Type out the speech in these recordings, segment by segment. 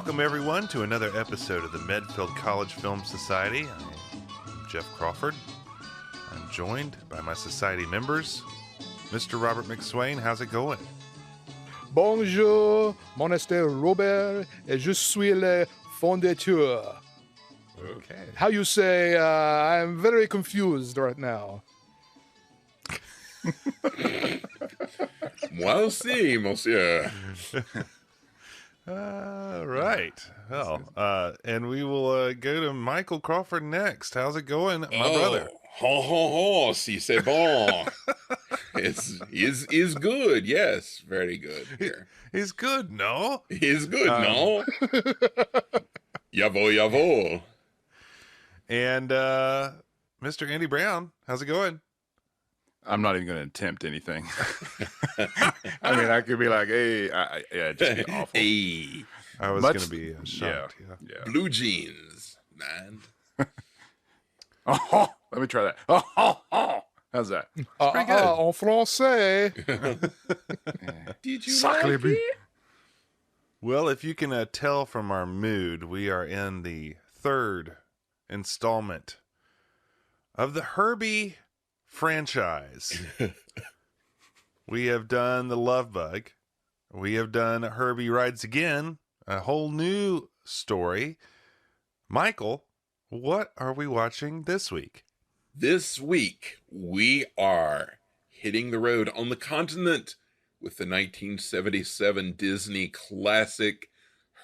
Welcome, everyone, to another episode of the Medfield College Film Society. I'm Jeff Crawford. I'm joined by my society members. Mr. Robert McSwain, how's it going? Bonjour, mon nom Robert, et je suis le fondateur. Okay. How you say, I'm very confused right now. Moi aussi, monsieur. Right. Well, and we will go to Michael Crawford next. How's it going, my brother? Ho, ho, ho, si c'est bon. It's good, yes. Very good here. He's good, no? He's good, no? Yavo, yavo. And Mr. Andy Brown, how's it going? I'm not even going to attempt anything. I mean, I could be like, hey, it'd just be awful. Hey, I was going to be shocked. Yeah. blue jeans, man. Oh, let me try that. Oh. How's that? pretty good. En français. Did you Sacre like bleu. it? Well, if you can tell from our mood, we are in the third installment of the Herbie franchise. We have done The Love Bug. We have done Herbie Rides Again, a whole new story. Michael, what are we watching this week? This week, we are hitting the road on the continent with the 1977 Disney classic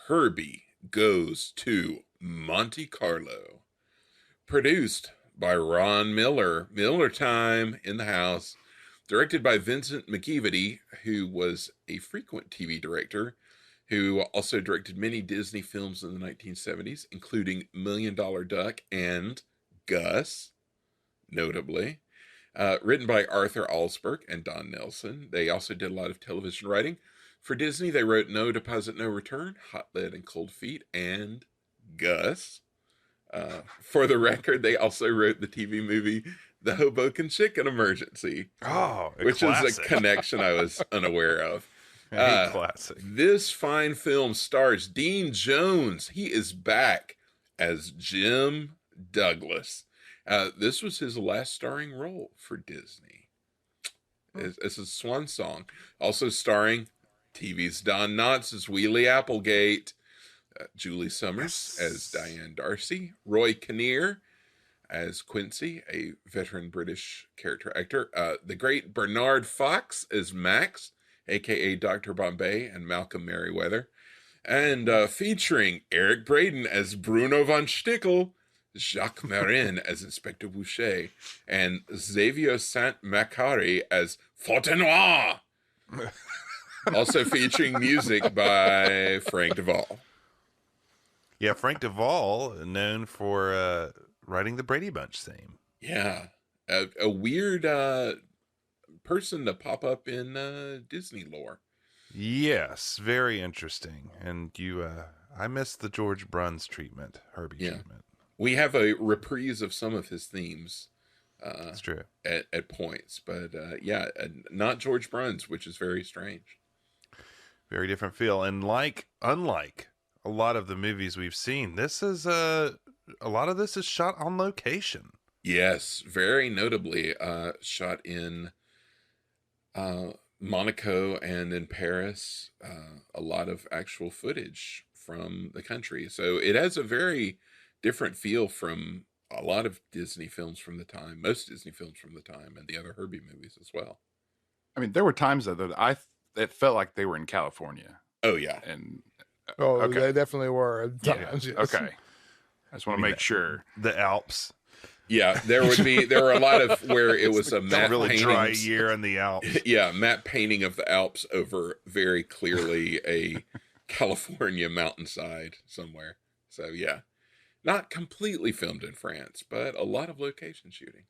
Herbie Goes to Monte Carlo. Produced by Ron Miller. Miller time in the house. Directed by Vincent McEveety, who was a frequent TV director, who also directed many Disney films in the 1970s, including Million Dollar Duck and Gus, notably. Written by Arthur Alsberg and Don Nelson. They also did a lot of television writing. For Disney, they wrote No Deposit, No Return, Hot Lead and Cold Feet, and Gus. For the record, they also wrote the TV movie The Hoboken Chicken Emergency. Oh, which is a connection I was unaware of. A classic. This fine film stars Dean Jones. He is back as Jim Douglas. This was his last starring role for Disney. It's a swan song. Also starring TV's Don Knotts as Wheelie Applegate, Julie Summers as Diane Darcy, Roy Kinnear as Quincy, a veteran British character actor, the great Bernard Fox as Max, aka Dr. Bombay and Malcolm Merriweather, and featuring Eric Braeden as Bruno von Stickel, Jacques Marin as Inspector Boucher, and Xavier Saint-Macari as Fontenoy. Also featuring music by Frank Duvall. Yeah, Frank Duvall, known for writing the Brady Bunch theme. Yeah, a weird person to pop up in Disney lore. Yes, very interesting. And I missed the George Bruns treatment, Herbie treatment. We have a reprise of some of his themes. That's true. At points, but not George Bruns, which is very strange. Very different feel, and unlike a lot of the movies we've seen, this is a lot of this is shot on location. Yes, very notably shot in Monaco and in Paris. A lot of actual footage from the country, so it has a very different feel from a lot of Disney films from the time, most Disney films from the time, and the other Herbie movies as well. I mean, there were times that it felt like they were in California. Oh yeah, And Okay. They definitely were at times. Yes. okay. I just want to make sure. The Alps. yeah. There were a lot of where it was a matte Really paintings. dry year in the Alps. Yeah, matte painting of the Alps over very clearly a California mountainside somewhere. So yeah, not completely filmed in France, but a lot of location shooting.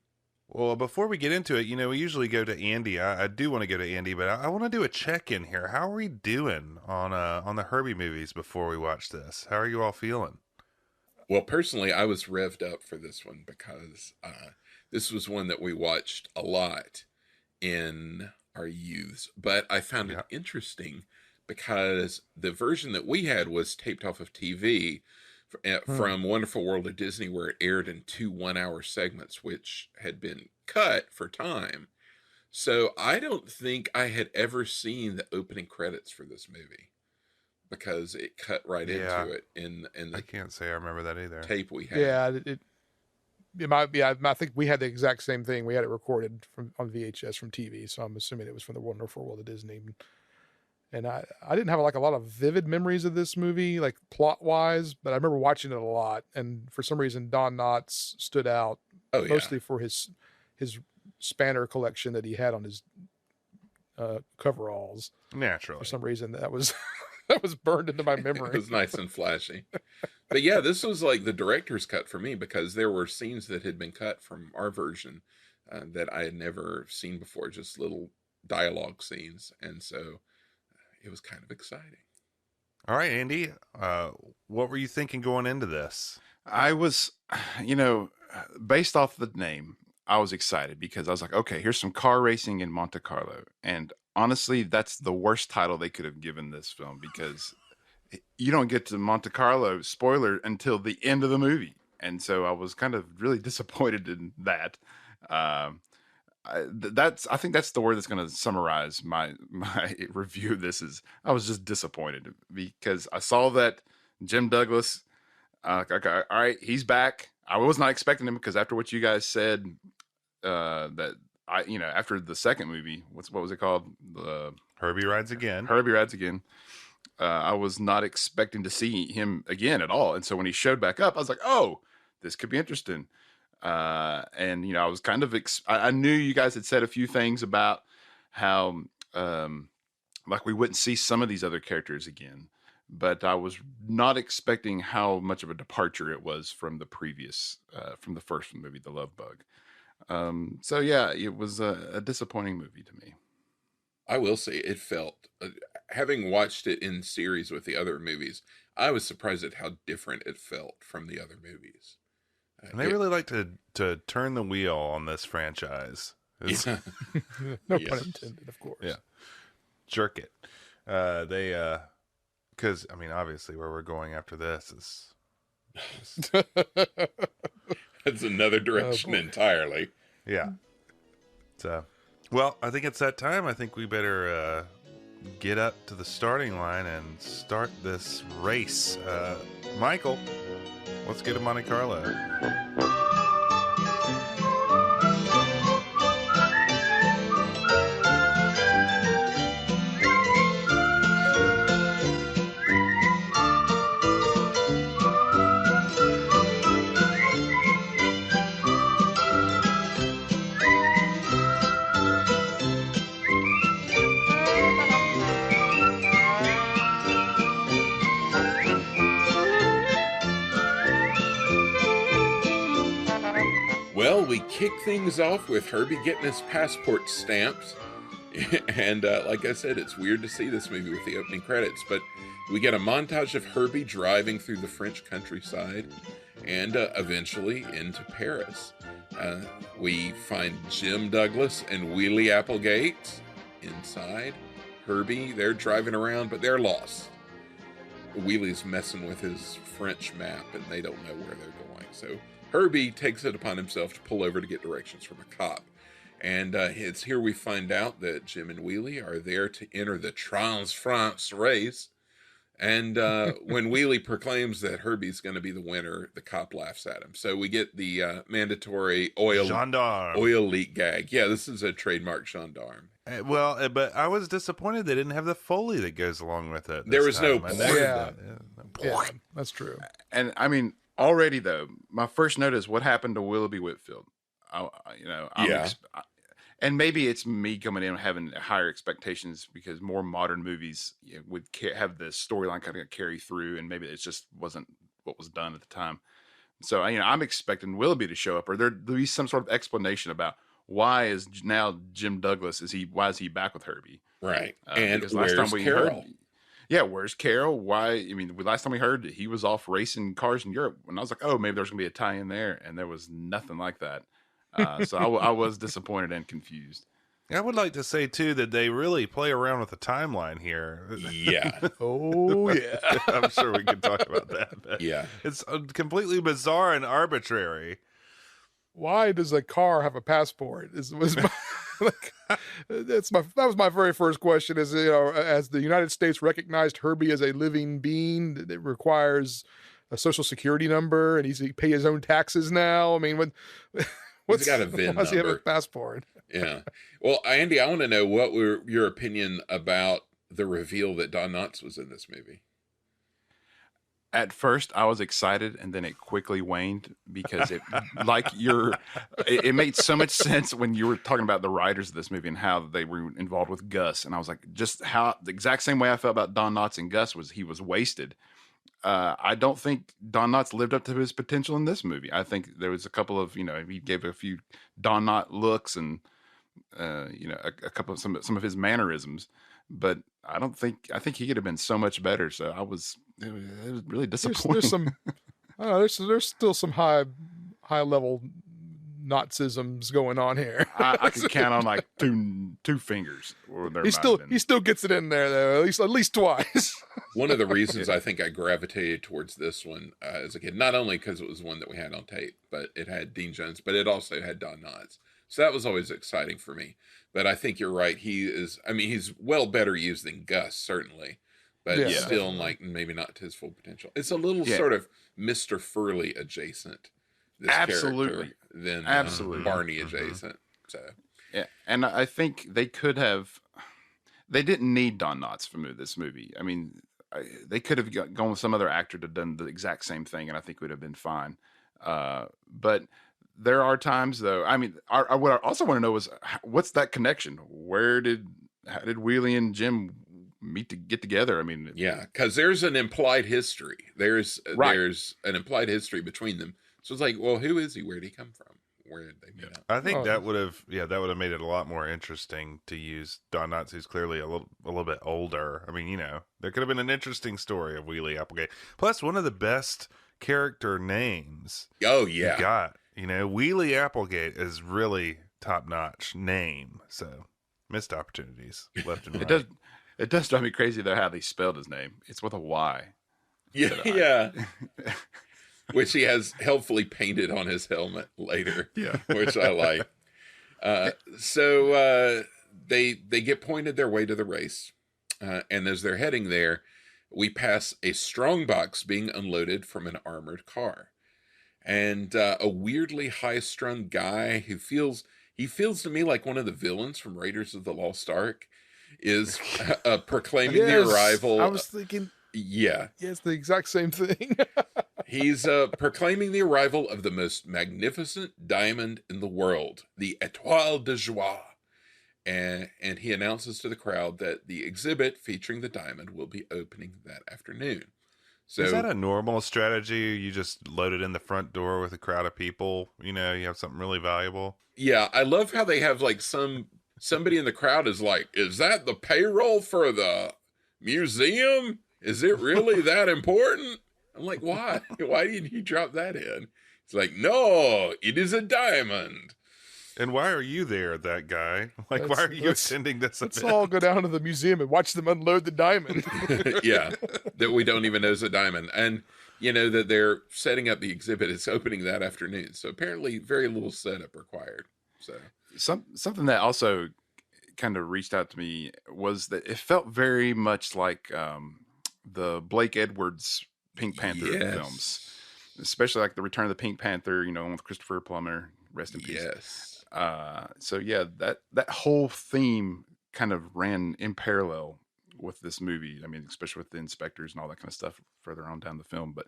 Well, before we get into it, we usually go to Andy. I do want to go to Andy, but I want to do a check-in here. How are we doing on the Herbie movies before we watch this? How are you all feeling? Well, personally, I was revved up for this one because this was one that we watched a lot in our youths, but I found it interesting because the version that we had was taped off of TV from Wonderful World of Disney, where it aired in 2 1-hour segments, which had been cut for time. So I don't think I had ever seen the opening credits for this movie because it cut right into it in I the can't say I remember that either. tape we had. Yeah, it might be. I think we had the exact same thing. We had it recorded on VHS from TV, so I'm assuming it was from the Wonderful World of Disney. And I didn't have like a lot of vivid memories of this movie, like plot wise, but I remember watching it a lot. And for some reason, Don Knotts stood out mostly for his spanner collection that he had on his coveralls. Naturally, for some reason that was that was burned into my memory. It was nice and flashy. But yeah, this was like the director's cut for me because there were scenes that had been cut from our version that I had never seen before, just little dialogue scenes. And so it was kind of exciting. All right, Andy, what were you thinking going into this? I was, based off the name, I was excited because I was like, okay, here's some car racing in Monte Carlo. And honestly, that's the worst title they could have given this film because you don't get to Monte Carlo, spoiler, until the end of the movie. And so I was kind of really disappointed in that. I think that's the word that's going to summarize my review of this. Is I was just disappointed because I saw that Jim Douglas, okay, all right, he's back. I was not expecting him because after what you guys said, that after the second movie, what was it called? The Herbie Rides Again. Herbie Rides Again. I was not expecting to see him again at all. And so when he showed back up, I was like, oh, this could be interesting. And I was kind of, I knew you guys had said a few things about how, like we wouldn't see some of these other characters again, but I was not expecting how much of a departure it was from the previous, from the first movie, The Love Bug. So yeah, it was a disappointing movie to me. I will say it felt, having watched it in series with the other movies, I was surprised at how different it felt from the other movies. And they really like to turn the wheel on this franchise. No pun intended, of course. Yeah, jerk it. Because obviously, where we're going after this is That's another direction entirely. Yeah. So, well, I think it's that time. I think we better get up to the starting line and start this race. Michael, let's get to Monte Carlo. Well, we kick things off with Herbie getting his passport stamped. And like I said, it's weird to see this movie with the opening credits, but we get a montage of Herbie driving through the French countryside and eventually into Paris. We find Jim Douglas and Wheelie Applegate inside. Herbie, they're driving around, but they're lost. Wheelie's messing with his French map, and they don't know where they're going. So Herbie takes it upon himself to pull over to get directions from a cop. And it's here we find out that Jim and Wheelie are there to enter the Trans-France race. And when Wheelie proclaims that Herbie's going to be the winner, the cop laughs at him. So we get the mandatory oil leak gag. Yeah, this is a trademark gendarme. Well, but I was disappointed they didn't have the Foley that goes along with it. There was no... Yeah, that's true. And already though, my first note is what happened to Willoughby Whitfield. And maybe it's me coming in and having higher expectations because more modern movies would have the storyline kind of carry through, and maybe it just wasn't what was done at the time. So I'm expecting Willoughby to show up, or there'll be some sort of explanation about why is now Jim Douglas why is he back with Herbie? Right. And last time we Carol? Where's Carol? Why? Last time we heard that he was off racing cars in Europe, and I was like, oh, maybe there's gonna be a tie in there, and there was nothing like that. So I was disappointed and confused. I would like to say too that they really play around with the timeline here. Yeah. Oh yeah. I'm sure we could talk about that. But Yeah. it's completely bizarre and arbitrary. Why does a car have a passport? Like, that was my very first question. Is, you know, as the United States recognized Herbie as a living being that requires a social security number, and he pay his own taxes now. I mean, what's got a VIN why does he have a number. passport? Yeah. Well, Andy, I want to know what were your opinion about the reveal that Don Knotts was in this movie. At first, I was excited, and then it quickly waned because it made so much sense when you were talking about the writers of this movie and how they were involved with Gus. And I was like, just how the exact same way I felt about Don Knotts and Gus was he was wasted. I don't think Don Knotts lived up to his potential in this movie. I think there was a couple of, he gave a few Don Knotts looks and, a couple of some of his mannerisms, but I think he could have been so much better. So it was really disappointing. There's some, I don't know, there's still some high level Nazisms going on here. I could count on like two fingers. He still gets it in there though, at least twice. One of the reasons I think I gravitated towards this one as a kid, not only because it was one that we had on tape, but it had Dean Jones, but it also had Don Knotts. So that was always exciting for me. But I think you're right. He's well better used than Gus, certainly. But still, like, maybe not to his full potential. It's a little sort of Mr. Furley adjacent, this character, than Barney adjacent. So yeah, and I think they didn't need Don Knotts for this movie. I mean, they could have gone with some other actor to done the exact same thing, and I think it would have been fine. But there are times, though. I mean, what I also want to know is what's that connection? How did Wheelie and Jim get together? I mean, yeah, because there's an implied history. There's an implied history between them. So it's like, well, who is he? Where did he come from? Where did they meet up? I think that would have made it a lot more interesting to use Don Knotts, who's clearly a little bit older. I mean, there could have been an interesting story of Wheelie Applegate. Plus, one of the best character names. Oh yeah, you got. Wheelie Applegate is really top-notch name. So, missed opportunities left and right. It does drive me crazy, though, how they spelled his name. It's with a Y. Yeah. Which he has helpfully painted on his helmet later. Yeah. Which I like. So they get pointed their way to the race. And as they're heading there, we pass a strongbox being unloaded from an armored car. And a weirdly high-strung guy who feels to me like one of the villains from Raiders of the Lost Ark is proclaiming the arrival. I was thinking. Yeah. It's the exact same thing. He's proclaiming the arrival of the most magnificent diamond in the world, the Étoile de Joie. And he announces to the crowd that the exhibit featuring the diamond will be opening that afternoon. So, is that a normal strategy? You just load it in the front door with a crowd of people? You have something really valuable? Yeah, I love how they have like somebody in the crowd is like, is that the payroll for the museum? Is it really that important? I'm like, why? Why did you drop that in? It's like, no, it is a diamond. And why are you there, that guy? Like, why are you attending this event? Let's all go down to the museum and watch them unload the diamond. Yeah, that we don't even know is a diamond. And, that they're setting up the exhibit. It's opening that afternoon. So apparently very little setup required. So something that also kind of reached out to me was that it felt very much like the Blake Edwards Pink Panther films, especially like the Return of the Pink Panther, with Christopher Plummer, rest in peace. Yes. So yeah, that whole theme kind of ran in parallel with this movie. I mean, especially with the inspectors and all that kind of stuff further on down the film. But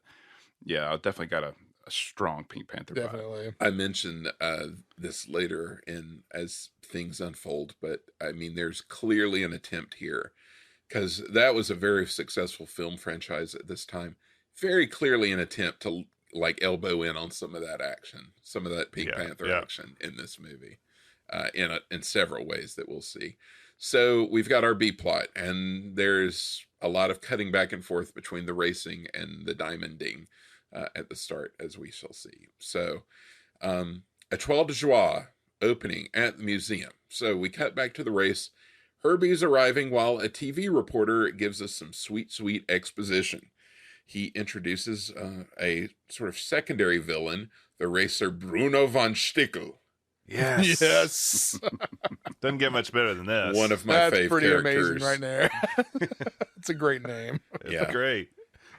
yeah, I definitely got a strong Pink Panther vibe. I mentioned this later as things unfold, but I mean, there's clearly an attempt here because that was a very successful film franchise at this time. Very clearly an attempt to like elbow in on some of that action, some of that Pink Panther action in this movie, in several ways that we'll see. So we've got our B plot, and there's a lot of cutting back and forth between the racing and the diamonding at the start, as we shall see. So, Étoile de Joie, opening at the museum. So we cut back to the race. Herbie's arriving while a TV reporter gives us some sweet, sweet exposition. He introduces a sort of secondary villain, the racer Bruno von Stickel. Yes. Yes. Doesn't get much better than this. One of my That's fave pretty characters. amazing right there. It's a great name. It's Yeah. great.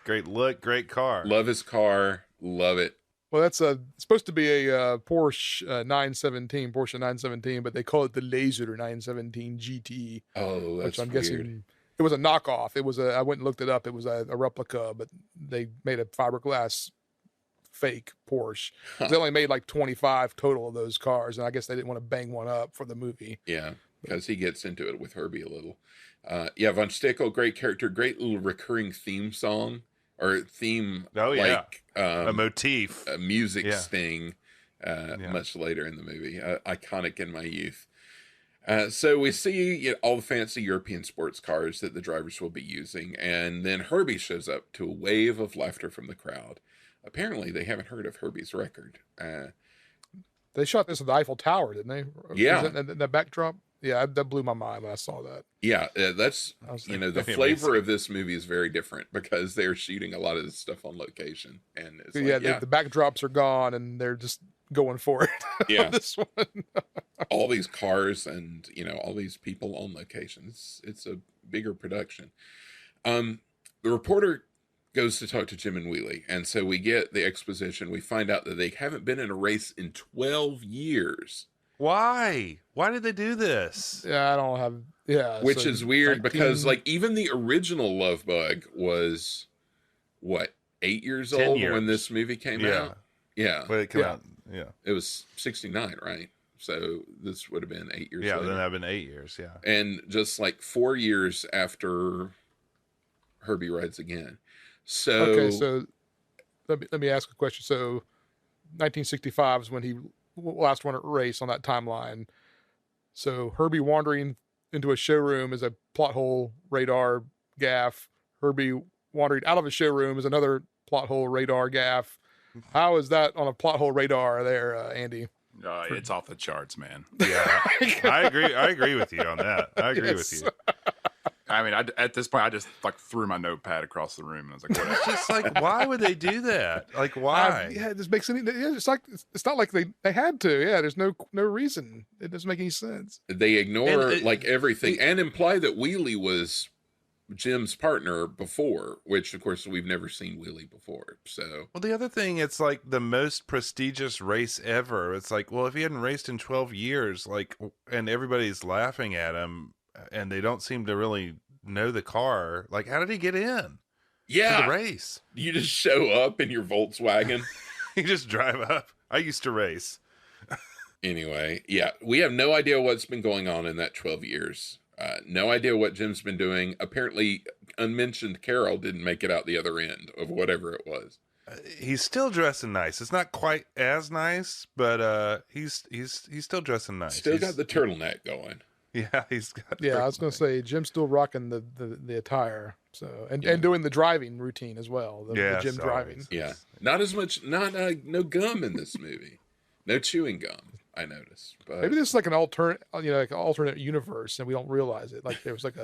Great look, great car. Love his car. Love it. Well, that's supposed to be a Porsche 917, but they call it the Laser 917 GT, Oh, that's which I'm weird. guessing it was a knockoff. It was I went and looked it up. It was a replica, but they made a fiberglass fake Porsche. They only made like 25 total of those cars, and I guess they didn't want to bang one up for the movie. Yeah, because he gets into it with Herbie a little. Yeah, Von Stickel, great character, great little recurring theme song or theme. Oh, yeah. like A motif. a music Yeah. sting much later in the movie. Iconic in my youth. So we see all the fancy European sports cars that the drivers will be using, and then Herbie shows up to a wave of laughter from the crowd. Apparently, they haven't heard of Herbie's record. They shot this at the Eiffel Tower, didn't they? Yeah. Was that backdrop? Yeah, that blew my mind when I saw that. Yeah, that's, I was the That'd be flavor amazing. of this movie is very different because they're shooting a lot of this stuff on location. And it's like, Yeah, yeah, the backdrops are gone, and they're just going for it. Yeah. This one. all these cars and, all these people on location. It's a bigger production. The reporter goes to talk to Jim and Wheelie. And so we get the exposition. We find out that they haven't been in a race in 12 years. Why? Why did they do this? Yeah, I don't have. Yeah, Which so is weird 19 because even the original Love Bug was what, 8 years 10 old years. when this movie came Yeah. out? Yeah. Well, it came Yeah. out. Yeah. It was 69, right? So this would have been 8 years Yeah. later. Then that'd been 8 years. Yeah. And just like 4 years after Herbie Rides Again. So, Okay, so let me ask a question. So 1965 is when he last won a race on that timeline. So Herbie wandering into a showroom is a plot hole radar gaff. Herbie wandering out of a showroom is another plot hole radar gaff. How is that on a plot hole radar there, Andy? It's off the charts, man. Yeah. I agree. I agree with you on that. I agree Yes. with you. I mean, at this point, I just threw my notepad across the room and I was like, whatever. It's just like, why would they do that? Like, why? Yeah, it just makes any. It's like it's not like they had to. Yeah, there's no reason. It doesn't make any sense. they ignore And everything and imply that Wheelie was Jim's partner before, which of course we've never seen Wheelie before. So Well, the other thing, it's like the most prestigious race ever. It's like, well, if he hadn't raced in 12 years, like, and everybody's laughing at him, and they don't seem to really know the car, like, how did he get in to yeah, the race? you just show up in your Volkswagen. He just drive up. I used to race. Anyway, yeah, we have no idea what's been going on in that 12 years. No idea what Jim's been doing. Apparently, unmentioned Carol didn't make it out the other end of whatever it was. He's still dressing nice. It's not quite as nice, but he's still dressing nice. Still He's- got the turtleneck going. Yeah, he's got. Yeah, I was gonna say Jim's still rocking the attire. So and doing the driving routine as well. The Yes, Jim driving. always. Yeah, not as much. No gum in this movie. No chewing gum. I noticed. But Maybe this is like an alternate, like an alternate universe, and we don't realize it. Like there was like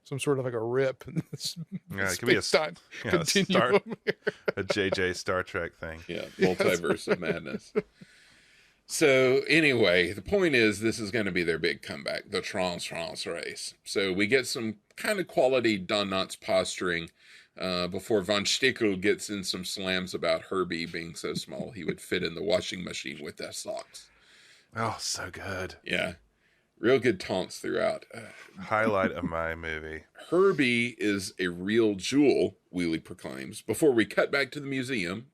some sort of like a rip. In this Yeah, it could be a space-time yeah, continuum. a JJ Star Trek thing. yeah, multiverse of madness. So anyway, the point is this is going to be their big comeback, the Trans race. So we get some kind of quality Don Knotts posturing before Von Stickel gets in some slams about Herbie being so small he would fit in the washing machine with their socks. Oh, so good. Yeah, real good taunts throughout. Highlight of my movie. Herbie is a real jewel, Wheelie proclaims, before we cut back to the museum.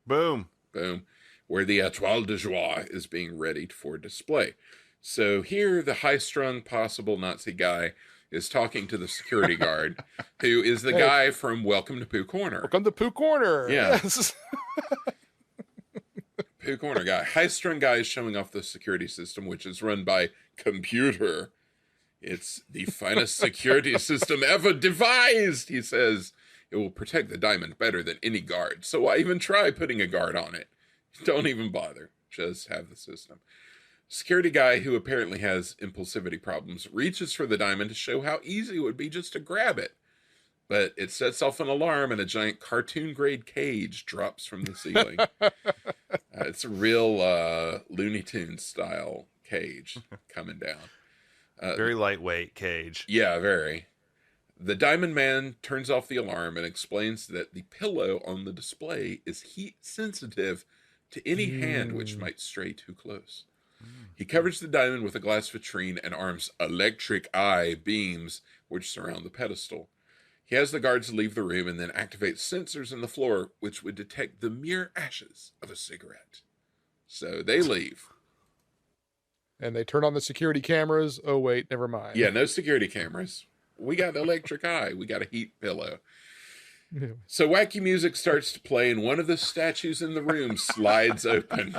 Boom. Boom. Where the Étoile de Joie is being readied for display. So here, the high-strung possible Nazi guy is talking to the security guard, who is the guy from Welcome to Pooh Corner. Welcome to Pooh Corner. Yeah. Yes. Pooh Corner guy. High-strung guy is showing off the security system, which is run by computer. It's the finest security system ever devised, he says. It will protect the diamond better than any guard. So why even try putting a guard on it? Don't even bother. Just have the system. Security guy, who apparently has impulsivity problems, reaches for the diamond to show how easy it would be just to grab it. But it sets off an alarm and a giant cartoon-grade cage drops from the ceiling. It's a real Looney Tunes style cage coming down. Very lightweight cage. Yeah, very. The Diamond Man turns off the alarm and explains that the pillow on the display is heat sensitive to any hand which might stray too close. He covers the diamond with a glass vitrine and arms electric eye beams which surround the pedestal. He has the guards leave the room and then activates sensors in the floor which would detect the mere ashes of a cigarette. So they leave. And they turn on the security cameras. Oh, wait, never mind. Yeah, no security cameras. We got the electric eye. We got a heat pillow. So wacky music starts to play, and one of the statues in the room slides open,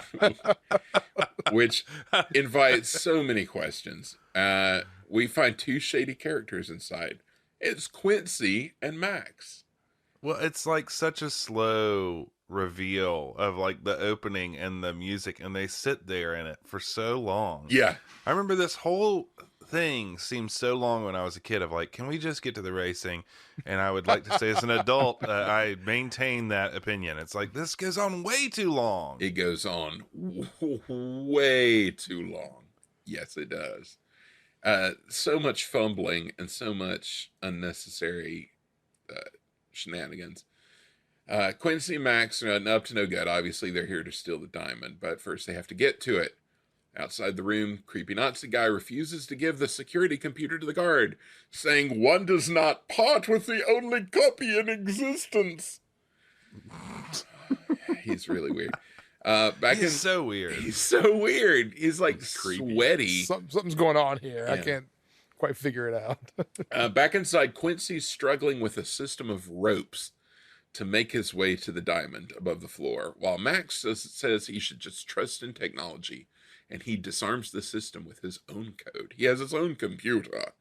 which invites so many questions. We find two shady characters inside. It's Quincy and Max. Well, it's like such a slow reveal of like the opening and the music, and they sit there in it for so long. Yeah. I remember this whole thing seemed so long when I was a kid of like, can we just get to the racing? And I would like to say as an adult, I maintain that opinion. It's like, this goes on way too long. It goes on way too long. Yes, it does. So much fumbling and so much unnecessary shenanigans. Quincy and Max are up to no good. Obviously, they're here to steal the diamond, but first they have to get to it. Outside the room, creepy Nazi guy refuses to give the security computer to the guard, saying one does not part with the only copy in existence. He's really weird. He's so weird. He's so weird. He's like sweaty. Something's going on here. Yeah. I can't quite figure it out. Back inside, Quincy's struggling with a system of ropes to make his way to the diamond above the floor, while Max says he should just trust in technology, and he disarms the system with his own code. He has his own computer.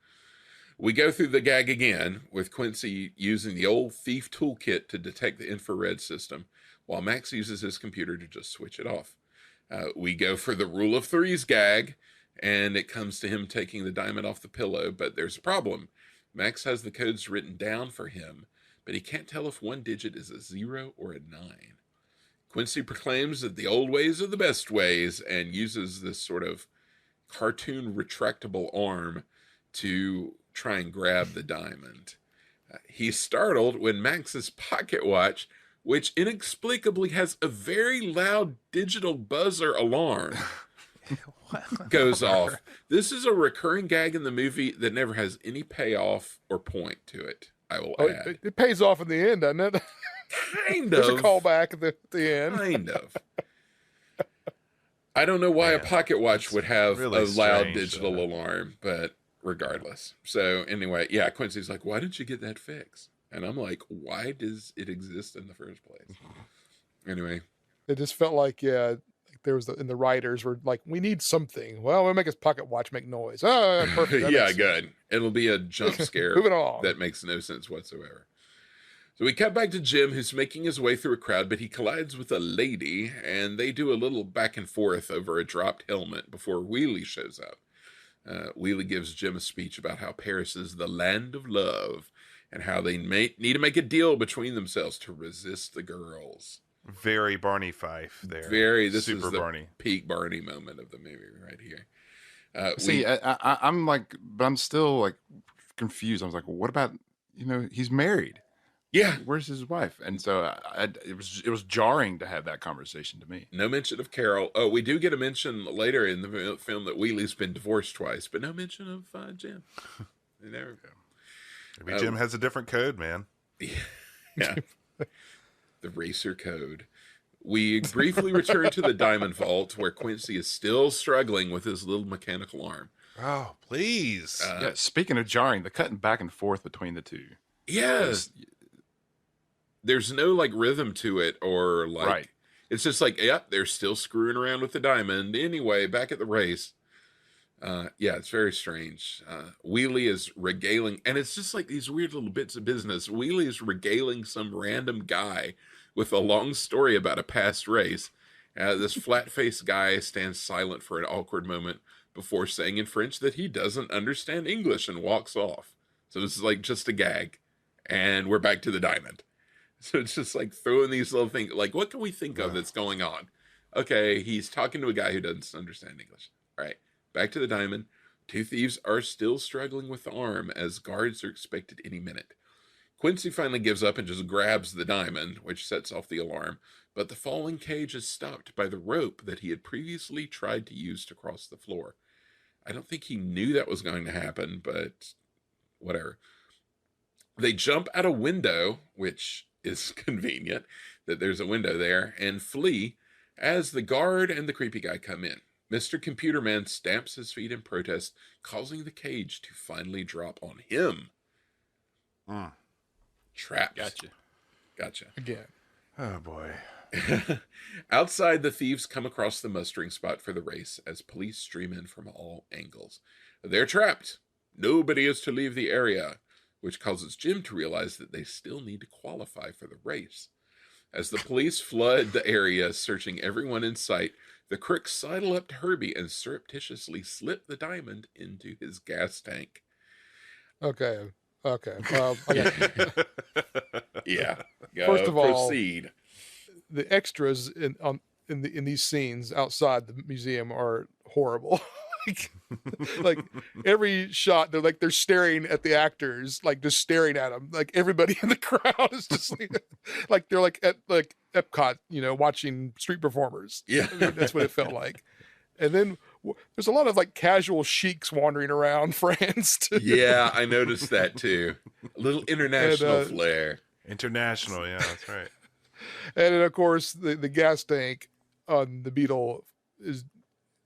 We go through the gag again, with Quincy using the old thief toolkit to detect the infrared system, while Max uses his computer to just switch it off. We go for the rule of threes gag, and it comes to him taking the diamond off the pillow, but there's a problem. Max has the codes written down for him, but he can't tell if one digit is a 0 or a 9. Quincy proclaims that the old ways are the best ways and uses this sort of cartoon retractable arm to try and grab the diamond. He's startled when Max's pocket watch, which inexplicably has a very loud digital buzzer alarm, goes off. This is a recurring gag in the movie that never has any payoff or point to it, I will add. It pays off in the end, doesn't it? Kind There's of. a callback at the end. Kind of. I don't know why a pocket watch would have really a loud strange, digital alarm, but regardless. So anyway, yeah, Quincy's like, why didn't you get that fixed? And I'm like, why does it exist in the first place? Anyway. It just felt like, yeah, there was and the writers were like, we need something. Well, we'll make his pocket watch make noise. Oh, perfect. That Yeah, makes good. sense. It'll be a jump scare Moving on. that makes no sense whatsoever. So we cut back to Jim, who's making his way through a crowd, but he collides with a lady, and they do a little back and forth over a dropped helmet before Wheelie shows up. Wheelie gives Jim a speech about how Paris is the land of love, and how they need to make a deal between themselves to resist the girls. Very Barney Fife there. This Super is the Barney. peak Barney moment of the movie right here. See, I'm like, but I'm still like confused. I was like, well, what about, he's married. Yeah. Where's his wife? And so it was jarring to have that conversation to me. No mention of Carol. Oh, we do get a mention later in the film that Wheelie's been divorced twice, but no mention of Jim. There we go. Maybe Jim has a different code, man. Yeah. The racer code. We briefly return to the Diamond Vault, where Quincy is still struggling with his little mechanical arm. Oh, please. Yeah, speaking of jarring, the cutting back and forth between the two. Yes. There's no like rhythm to it, or like Right. It's just like, yeah, they're still screwing around with the diamond. Anyway, back at the race. Yeah, it's very strange. Wheelie is regaling, and it's just like these weird little bits of business. Wheelie is regaling some random guy with a long story about a past race, This flat-faced guy stands silent for an awkward moment before saying in French that he doesn't understand English and walks off. So this is like just a gag. And we're back to the diamond. So it's just like throwing these little things. Like, what can we think of that's going on? Okay, he's talking to a guy who doesn't understand English. All right, back to the diamond. Two thieves are still struggling with the arm as guards are expected any minute. Quincy finally gives up and just grabs the diamond, which sets off the alarm. But the falling cage is stopped by the rope that he had previously tried to use to cross the floor. I don't think he knew that was going to happen, but whatever. They jump out a window, which is convenient that there's a window there, and flee as the guard and the creepy guy come in. Mr. Computer Man stamps his feet in protest, causing the cage to finally drop on him. Trapped. Gotcha. Again. Oh, boy. Outside, the thieves come across the mustering spot for the race as police stream in from all angles. They're trapped. Nobody is to leave the area, which causes Jim to realize that they still need to qualify for the race. As the police flood the area, searching everyone in sight, the crooks sidle up to Herbie and surreptitiously slip the diamond into his gas tank. Okay. Okay. Yeah. First of all, proceed. The extras in these scenes outside the museum are horrible. like every shot, they're staring at the actors, like just staring at them. Like everybody in the crowd is just like they're like at like Epcot, watching street performers. Yeah, I mean, that's what it felt like. And then there's a lot of like casual sheiks wandering around France too. Yeah, I noticed that too. A little international flair. International, yeah, that's right. And then, of course, the gas tank on the Beetle is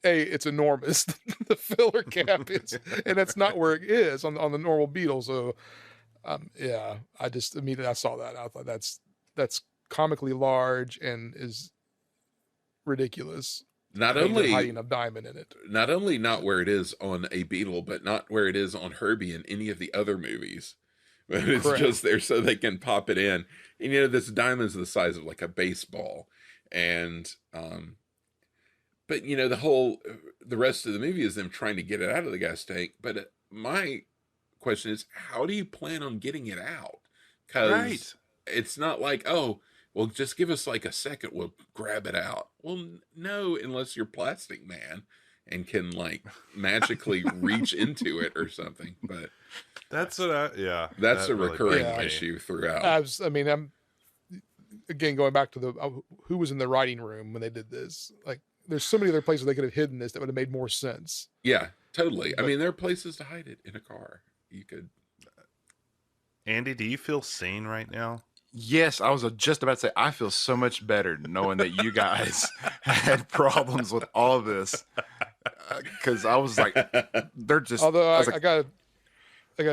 it's enormous. The filler cap is, and that's not where it is on the normal Beetle. So, yeah, I just immediately I saw that. I thought that's comically large and is ridiculous. Not only hiding a diamond in it. Not only not where it is on a Beetle, but not where it is on Herbie in any of the other movies. But it's Correct. just there so they can pop it in. And this diamond's the size of like a baseball. And but the rest of the movie is them trying to get it out of the gas tank. But my question is, how do you plan on getting it out? Because it's not like, oh, well, just give us like a second, we'll grab it out. Well, no, unless you're Plastic Man and can like magically reach into it or something. But that's a really recurring issue throughout. I'm again going back to the who was in the writing room when they did this. Like, there's so many other places they could have hidden this that would have made more sense. Yeah, totally. But, there are places to hide it in a car. You could. Andy, do you feel seen right now? Yes, I was just about to say, I feel so much better knowing that you guys had problems with all of this. Because I was like, they're just. Although I gotta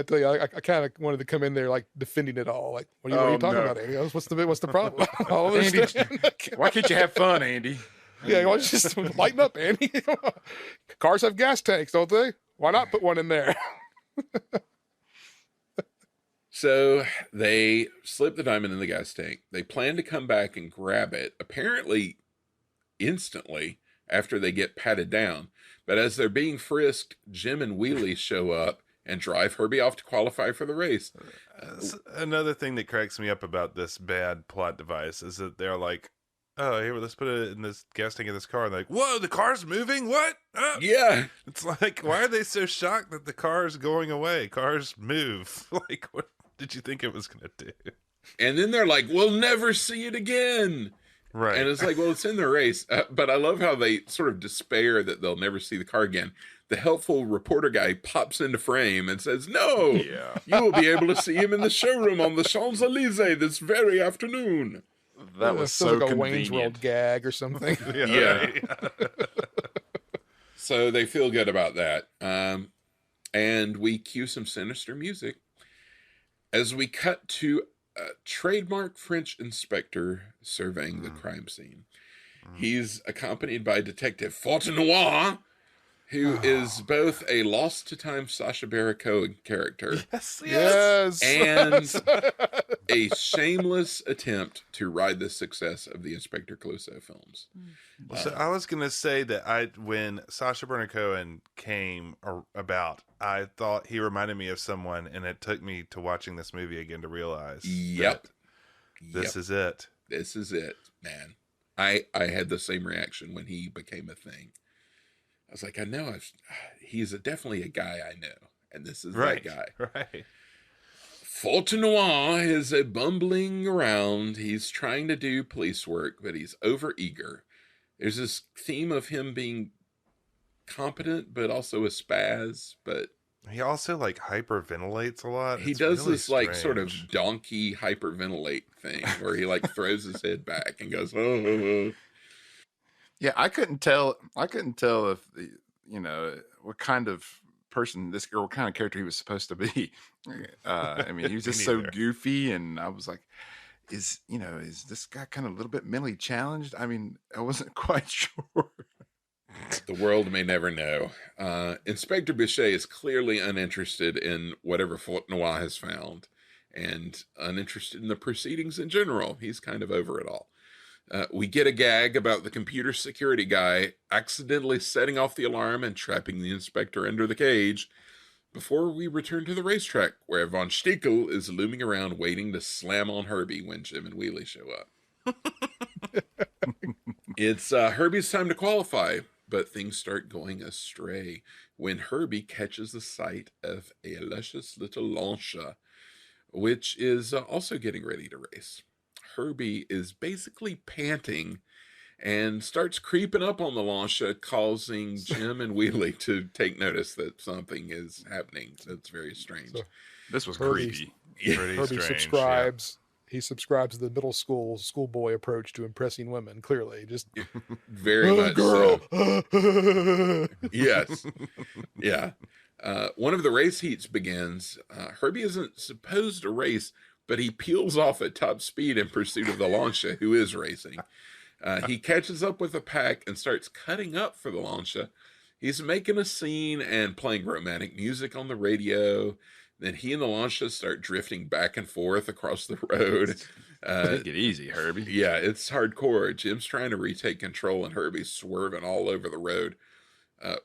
tell you, I kind of wanted to come in there like defending it all. Like, what are you talking about, Andy? What's the problem? Andy, why can't you have fun, Andy? Yeah, why don't you just lighten up, Andy? Cars have gas tanks, don't they? Why not put one in there? So they slip the diamond in the gas tank. They plan to come back and grab it, apparently instantly after they get patted down. But as they're being frisked, Jim and Wheelie show up and drive Herbie off to qualify for the race. Another thing that cracks me up about this bad plot device is that they're like, oh, here, let's put it in this gas tank in this car. And they're like, whoa, the car's moving? What? Yeah. It's like, why are they so shocked that the car's going away? Cars move. Like, what did you think it was going to do? And then they're like, we'll never see it again. Right. And it's like, well, it's in the race. But I love how they sort of despair that they'll never see the car again. The helpful reporter guy pops into frame and says, no, you will be able to see him in the showroom on the Champs-Elysees this very afternoon. That was so like a convenient. Wayne's World gag or something. Yeah. So they feel good about that. And we cue some sinister music as we cut to a trademark French inspector surveying the crime scene. He's accompanied by Detective Fontenoy, who is both a Lost to Time Sacha Baron Cohen character Yes. and a shameless attempt to ride the success of the Inspector Clouseau films. So I was going to say that when Sacha Baron Cohen came about, I thought he reminded me of someone, and it took me to watching this movie again to realize Yep. that this is it. This is it, man. I had the same reaction when he became a thing. I was like, I know he's definitely a guy I know, and this is that guy. Right. Fontenoy is a bumbling around. He's trying to do police work, but he's overeager. There's this theme of him being competent, but also a spaz. But he also like hyperventilates a lot. He does really this strange, like sort of donkey hyperventilate thing where he like throws his head back and goes, oh. Yeah, I couldn't tell if what kind of person this or what kind of character he was supposed to be. I mean, he was just so goofy, and I was like, is this guy kind of a little bit mentally challenged? I mean, I wasn't quite sure. The world may never know. Inspector Bichet is clearly uninterested in whatever Fontenoy has found, and uninterested in the proceedings in general. He's kind of over it all. We get a gag about the computer security guy accidentally setting off the alarm and trapping the inspector under the cage before we return to the racetrack, where Von Stickel is looming around waiting to slam on Herbie when Jim and Wheelie show up. It's Herbie's time to qualify, but things start going astray when Herbie catches the sight of a luscious little Lancia, which is also getting ready to race. Herbie is basically panting and starts creeping up on the Lancia, causing Jim and Wheelie to take notice that something is happening. That's very strange. So, this was creepy. Herbie subscribes. Yeah. He subscribes to the middle schoolboy approach to impressing women. Clearly, just very much girl. So. Yes, yeah. One of the race heats begins. Herbie isn't supposed to race, but he peels off at top speed in pursuit of the Lancia, who is racing. He catches up with the pack and starts cutting up for the Lancia. He's making a scene and playing romantic music on the radio. Then he and the Lancia start drifting back and forth across the road. Take it easy, Herbie. Yeah, it's hardcore. Jim's trying to retake control, and Herbie's swerving all over the road.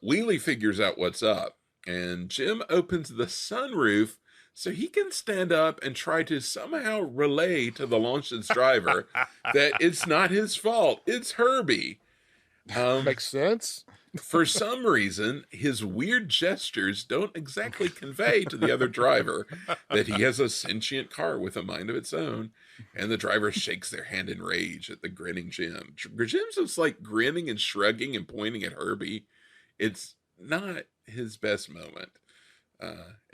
Wheelie figures out what's up, and Jim opens the sunroof so he can stand up and try to somehow relay to the Lancia's driver that it's not his fault. It's Herbie. Makes sense. For some reason, his weird gestures don't exactly convey to the other driver that he has a sentient car with a mind of its own, and the driver shakes their hand in rage at the grinning Jim. Jim's just like grinning and shrugging and pointing at Herbie. It's not his best moment.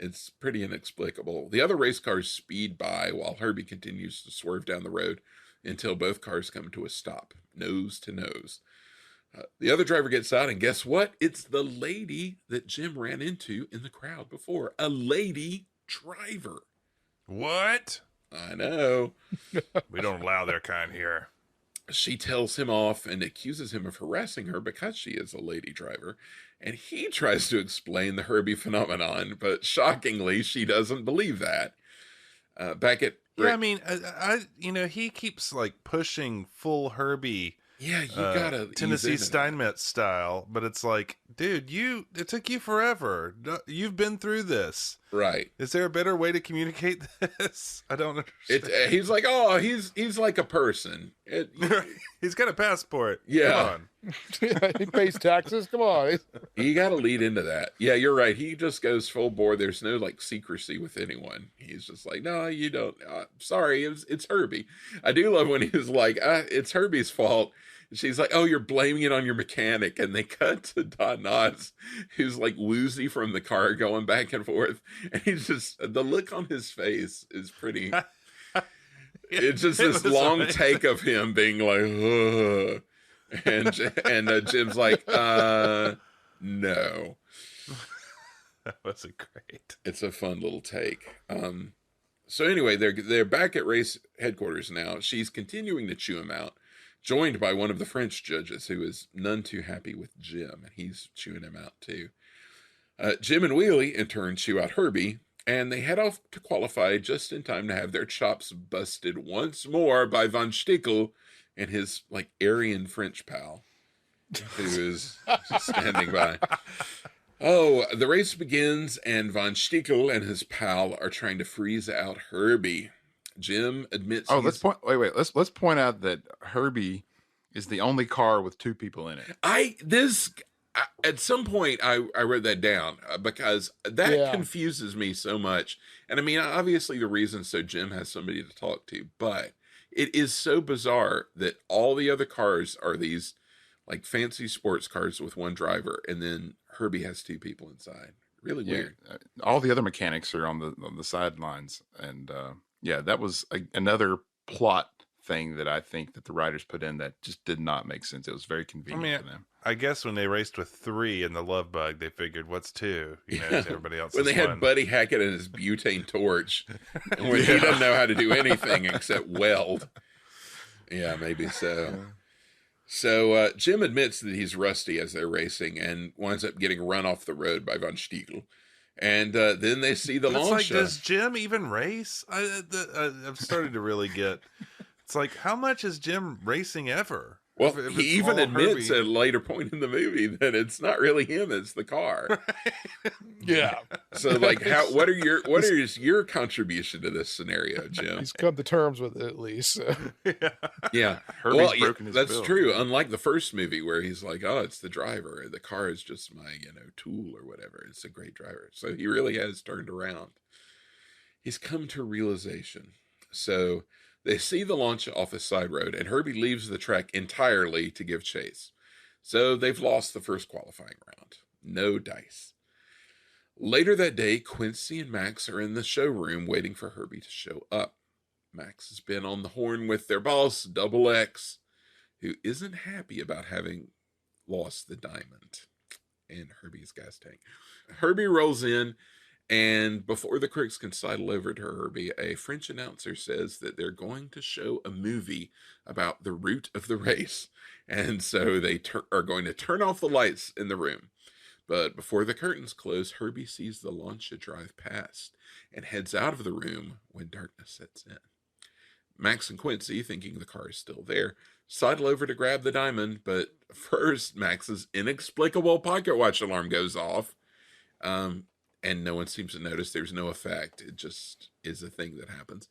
It's pretty inexplicable. The other race cars speed by while Herbie continues to swerve down the road until both cars come to a stop, nose to nose. The other driver gets out, and guess what? It's the lady that Jim ran into in the crowd before. A lady driver. What? I know. We don't allow their kind here. She tells him off and accuses him of harassing her because she is a lady driver. And he tries to explain the Herbie phenomenon, but shockingly, she doesn't believe that. Back at... Yeah, I mean, he keeps like pushing full Herbie. Yeah, you gotta Tennessee Steinmetz style, but it's like, dude, it took you forever. You've been through this, right? Is there a better way to communicate this? I don't understand. He's like, he's like a person. He's got a passport. Yeah, come on. He pays taxes. Come on, you got to lead into that. Yeah, you're right. He just goes full bore. There's no like secrecy with anyone. He's just like, no, you don't. Sorry, it's Herbie. I do love when he's like, it's Herbie's fault. She's like, oh, you're blaming it on your mechanic. And they cut to Don Knotts, who's like woozy from the car going back and forth. And he's just, the look on his face is pretty, it's just this long amazing take of him being like, ugh. And Jim's like, no. That wasn't great. It's a fun little take. So anyway, they're back at race headquarters now. She's continuing to chew him out, joined by one of the French judges who is none too happy with Jim, and he's chewing him out too. Jim and Wheelie, in turn, chew out Herbie, and they head off to qualify just in time to have their chops busted once more by Von Stickel and his like Aryan French pal, who is just standing by. Oh, the race begins, and Von Stickel and his pal are trying to freeze out Herbie. Jim admits. Oh, let's point out that Herbie is the only car with two people in it. At some point I wrote that down because that Yeah. confuses me so much. And I mean, obviously the reason so Jim has somebody to talk to, but it is so bizarre that all the other cars are these like fancy sports cars with one driver, and then Herbie has two people inside. Really weird. All the other mechanics are on the sidelines, and that was another plot thing that I think that the writers put in that just did not make sense. It was very convenient for them. I guess when they raced with 3 in the Love Bug, they figured, what's 2? You know, to everybody else. When they had Buddy Hackett and his butane torch, and when he doesn't know how to do anything except weld. Yeah, maybe so. So Jim admits that he's rusty as they're racing and winds up getting run off the road by Von Stiegel. And then they see the launch. Like, does Jim even race? I've started to really get. It's like, how much is Jim racing ever? Well, he even admits at a later point in the movie that it's not really him; it's the car. Yeah. So, like, what is your contribution to this scenario, Jim? He's come to terms with it at least. So. Yeah, Herbie's broken his that's bill. true. Unlike the first movie where he's like, "Oh, it's the driver. The car is just my, tool or whatever." It's a great driver. So he really has turned around. He's come to realization. So they see the launch off a side road, and Herbie leaves the track entirely to give chase. So they've lost the first qualifying round. No dice. Later that day, Quincy and Max are in the showroom waiting for Herbie to show up. Max has been on the horn with their boss, Double X, who isn't happy about having lost the diamond in Herbie's gas tank. Herbie rolls in, and before the crooks can sidle over to Herbie, a French announcer says that they're going to show a movie about the route of the race. And so they are going to turn off the lights in the room. But before the curtains close, Herbie sees the Lancia drive past and heads out of the room when darkness sets in. Max and Quincy, thinking the car is still there, sidle over to grab the diamond, but first Max's inexplicable pocket watch alarm goes off. And no one seems to notice. There's no effect. It just is a thing that happens.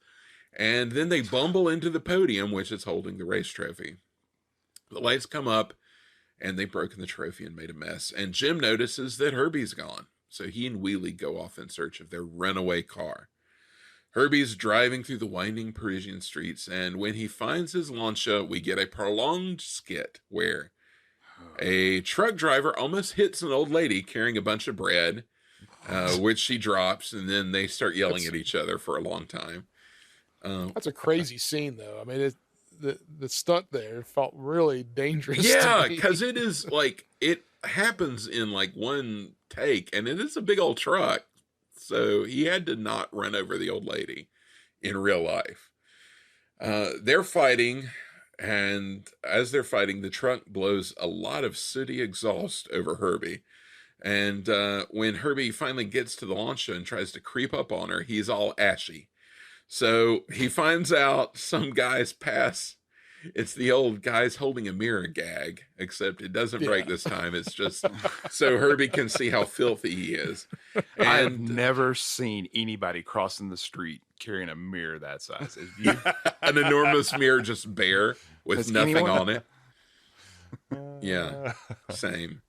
And then they bumble into the podium, which is holding the race trophy. The lights come up, and they've broken the trophy and made a mess. And Jim notices that Herbie's gone. So he and Wheelie go off in search of their runaway car. Herbie's driving through the winding Parisian streets, and when he finds his Lancia, we get a prolonged skit where a truck driver almost hits an old lady carrying a bunch of bread, which she drops, and then they start yelling at each other for a long time. That's a crazy scene, though. I mean, the stunt there felt really dangerous. Yeah, because it is like, it happens in like one take, and it is a big old truck. So he had to not run over the old lady in real life. They're fighting, and as they're fighting, the truck blows a lot of sooty exhaust over Herbie. And when Herbie finally gets to the Lancia and tries to creep up on her, he's all ashy. So he finds out some guys pass. It's the old guys holding a mirror gag, except it doesn't break this time. It's just so Herbie can see how filthy he is. And I've never seen anybody crossing the street carrying a mirror that size. You, an enormous mirror just bare with Has nothing anyone- on it. Yeah, same.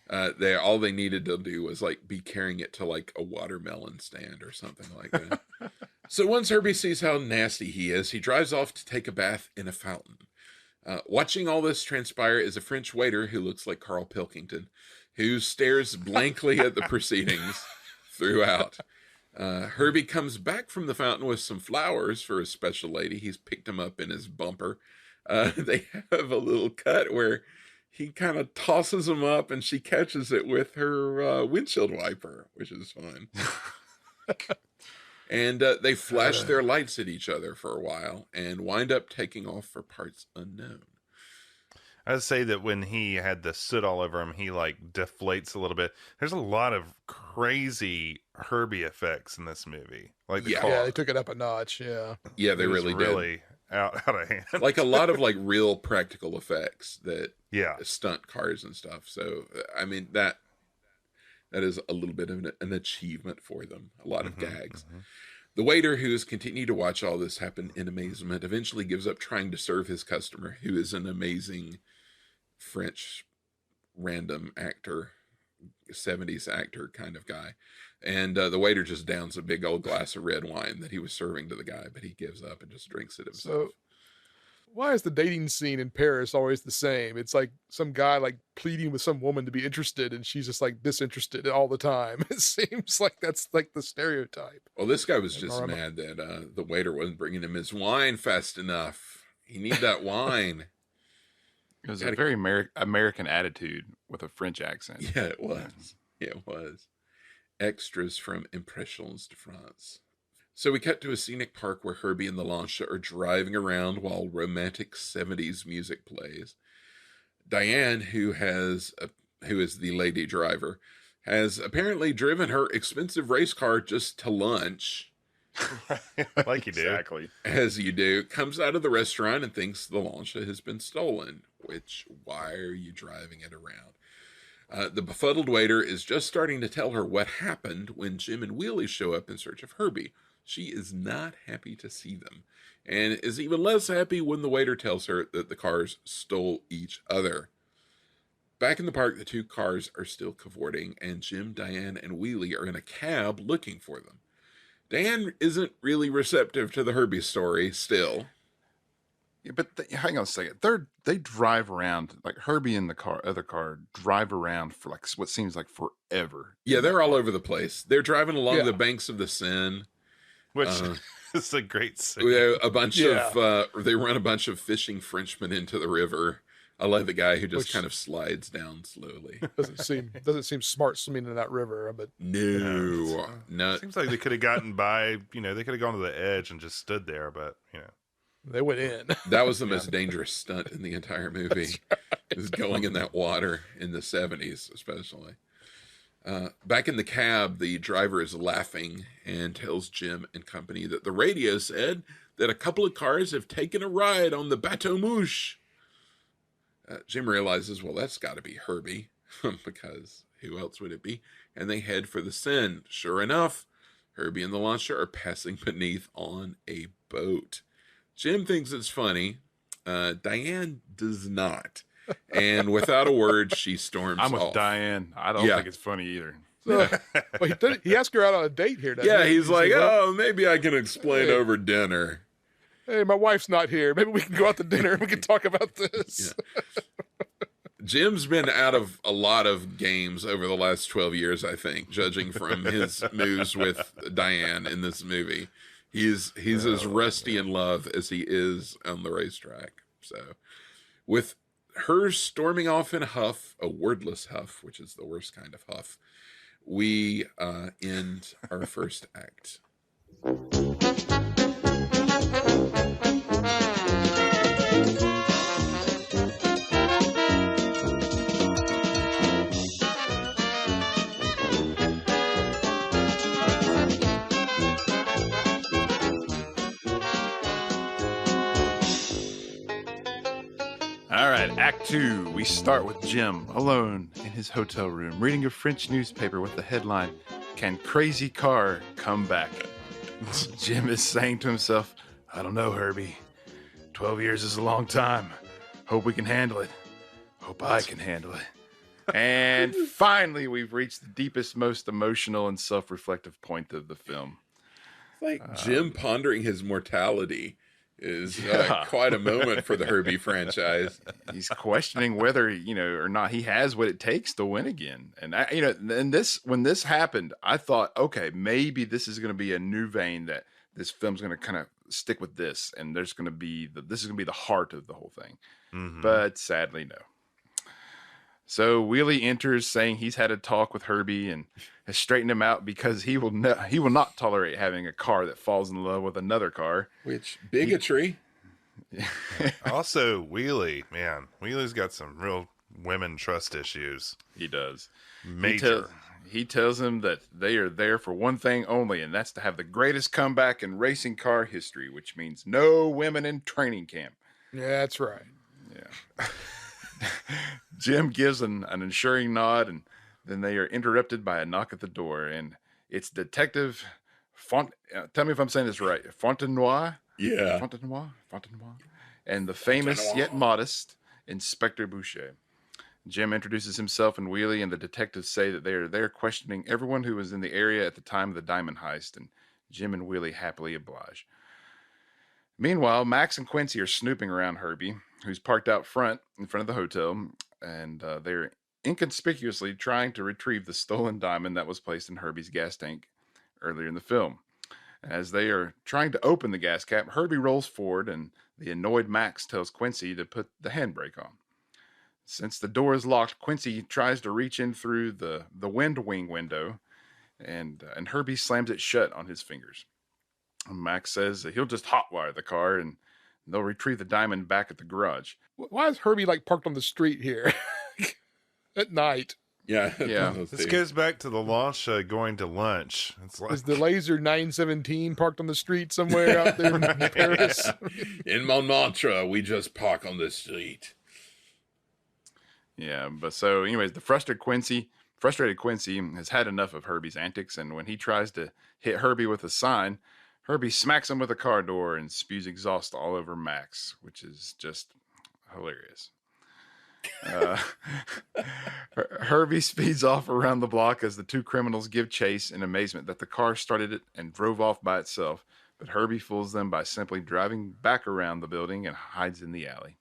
All they needed to do was like be carrying it to like a watermelon stand or something like that. So once Herbie sees how nasty he is, he drives off to take a bath in a fountain. Watching all this transpire is a French waiter who looks like Carl Pilkington, who stares blankly at the proceedings throughout. Herbie comes back from the fountain with some flowers for a special lady. He's picked them up in his bumper. They have a little cut where he kind of tosses them up and she catches it with her windshield wiper, which is fun. And they flash their lights at each other for a while and wind up taking off for parts unknown. I'd say that when he had the soot all over him, he like deflates a little bit. There's a lot of crazy Herbie effects in this movie. Like the Yeah. car. Yeah, they took it up a notch. Yeah. Yeah, they It was really did. really out of hand. Like a lot of like real practical effects that Yeah. stunt cars and stuff. So I mean that is a little bit of an achievement for them. A lot of gags. The waiter, who has continued to watch all this happen in amazement, eventually gives up trying to serve his customer, who is an amazing French random actor, 70s actor kind of guy. And the waiter just downs a big old glass of red wine that he was serving to the guy, but he gives up and just drinks it himself. So, why is the dating scene in Paris always the same? It's like some guy like pleading with some woman to be interested, and she's just like disinterested all the time. It seems like that's like the stereotype. Well, this guy was just Norma. mad that the waiter wasn't bringing him his wine fast enough. He need that wine. It was a very American attitude with a French accent. Yeah, it was. Yeah, it was. Extras from Impressions de France. So we cut to a scenic park where Herbie and the Lancia are driving around while romantic 70s music plays. Diane, who is the lady driver, has apparently driven her expensive race car just to lunch. Like you do. Exactly. As you do, comes out of the restaurant and thinks the Lancia has been stolen, which, why are you driving it around? The befuddled waiter is just starting to tell her what happened when Jim and Wheelie show up in search of Herbie. She is not happy to see them, and is even less happy when the waiter tells her that the cars stole each other. Back in the park, the two cars are still cavorting, and Jim, Diane, and Wheelie are in a cab looking for them. Diane isn't really receptive to the Herbie story still. Yeah, but hang on a second. They drive around, like Herbie and the other car drive around for like what seems like forever. Yeah, they're all over the place. They're driving along Yeah. the banks of the Seine. Which is a great scene. They run a bunch of fishing Frenchmen into the river. I like the guy who just kind of slides down slowly. Doesn't seem smart swimming in that river, but No. Seems like they could have gotten by, they could have gone to the edge and just stood there, but, they went in. That was the most dangerous stunt in the entire movie. Is going in that water in the 70s, especially. Back in the cab, the driver is laughing and tells Jim and company that the radio said that a couple of cars have taken a ride on the Bateau Mouche. Jim realizes, well, that's got to be Herbie, because who else would it be? And they head for the Seine. Sure enough, Herbie and the Lancia are passing beneath on a boat. Jim thinks it's funny. Diane does not. And without a word, she storms off. I'm with Diane. I don't think it's funny either. So, well, he asked her out on a date here. Yeah, he? he's like, oh, maybe I can explain over dinner. Hey, my wife's not here. Maybe we can go out to dinner and we can talk about this. Yeah. Jim's been out of a lot of games over the last 12 years, I think, judging from his moves with Diane in this movie. He's as rusty in love as he is on the racetrack. So with her storming off in a huff, a wordless huff, which is the worst kind of huff, we end our first act. All right, Act 2. We start with Jim alone in his hotel room, reading a French newspaper with the headline, "Can Crazy Car Come Back?" Jim is saying to himself, "I don't know, Herbie. 12 years is a long time. Hope we can handle it. Hope I can handle it." And finally, we've reached the deepest, most emotional and self-reflective point of the film. Like Jim pondering his mortality is quite a moment for the Herbie franchise. He's questioning whether, or not he has what it takes to win again. And when this happened, I thought, okay, maybe this is going to be a new vein that this film's going to kind of stick with this, and this is going to be the heart of the whole thing. Mm-hmm. But sadly, no. So Wheelie enters, saying he's had a talk with Herbie and has straightened him out because he will not tolerate having a car that falls in love with another car. Which bigotry. Also, Wheelie's got some real women trust issues. He does. Major. he tells him that they are there for one thing only, and that's to have the greatest comeback in racing car history, which means no women in training camp. Yeah, that's right. Yeah. Jim gives an assuring nod, and then they are interrupted by a knock at the door, and it's Detective tell me if I'm saying this right. Fontenoy, Yeah. and the famous yet modest Inspector Boucher. Jim introduces himself and Wheelie, and the detectives say that they are there questioning everyone who was in the area at the time of the diamond heist, and Jim and Wheelie happily oblige. Meanwhile, Max and Quincy are snooping around Herbie, who's parked out front in front of the hotel, and they're inconspicuously trying to retrieve the stolen diamond that was placed in Herbie's gas tank earlier in the film. As they are trying to open the gas cap, Herbie rolls forward, and the annoyed Max tells Quincy to put the handbrake on. Since the door is locked, Quincy tries to reach in through the wind wing window, and Herbie slams it shut on his fingers. Max says that he'll just hotwire the car, and they'll retrieve the diamond back at the garage. Why is Herbie like parked on the street here at night? Yeah. Yeah. This goes back to the launch going to lunch. It's like Is the Laser 917 parked on the street somewhere out there in Paris? In Montmartre, we just park on the street. Yeah, but so anyways, the frustrated Quincy has had enough of Herbie's antics, and when he tries to hit Herbie with a sign, Herbie smacks him with a car door and spews exhaust all over Max, which is just hilarious. Herbie speeds off around the block as the two criminals give chase in amazement that the car started it and drove off by itself, but Herbie fools them by simply driving back around the building and hides in the alley.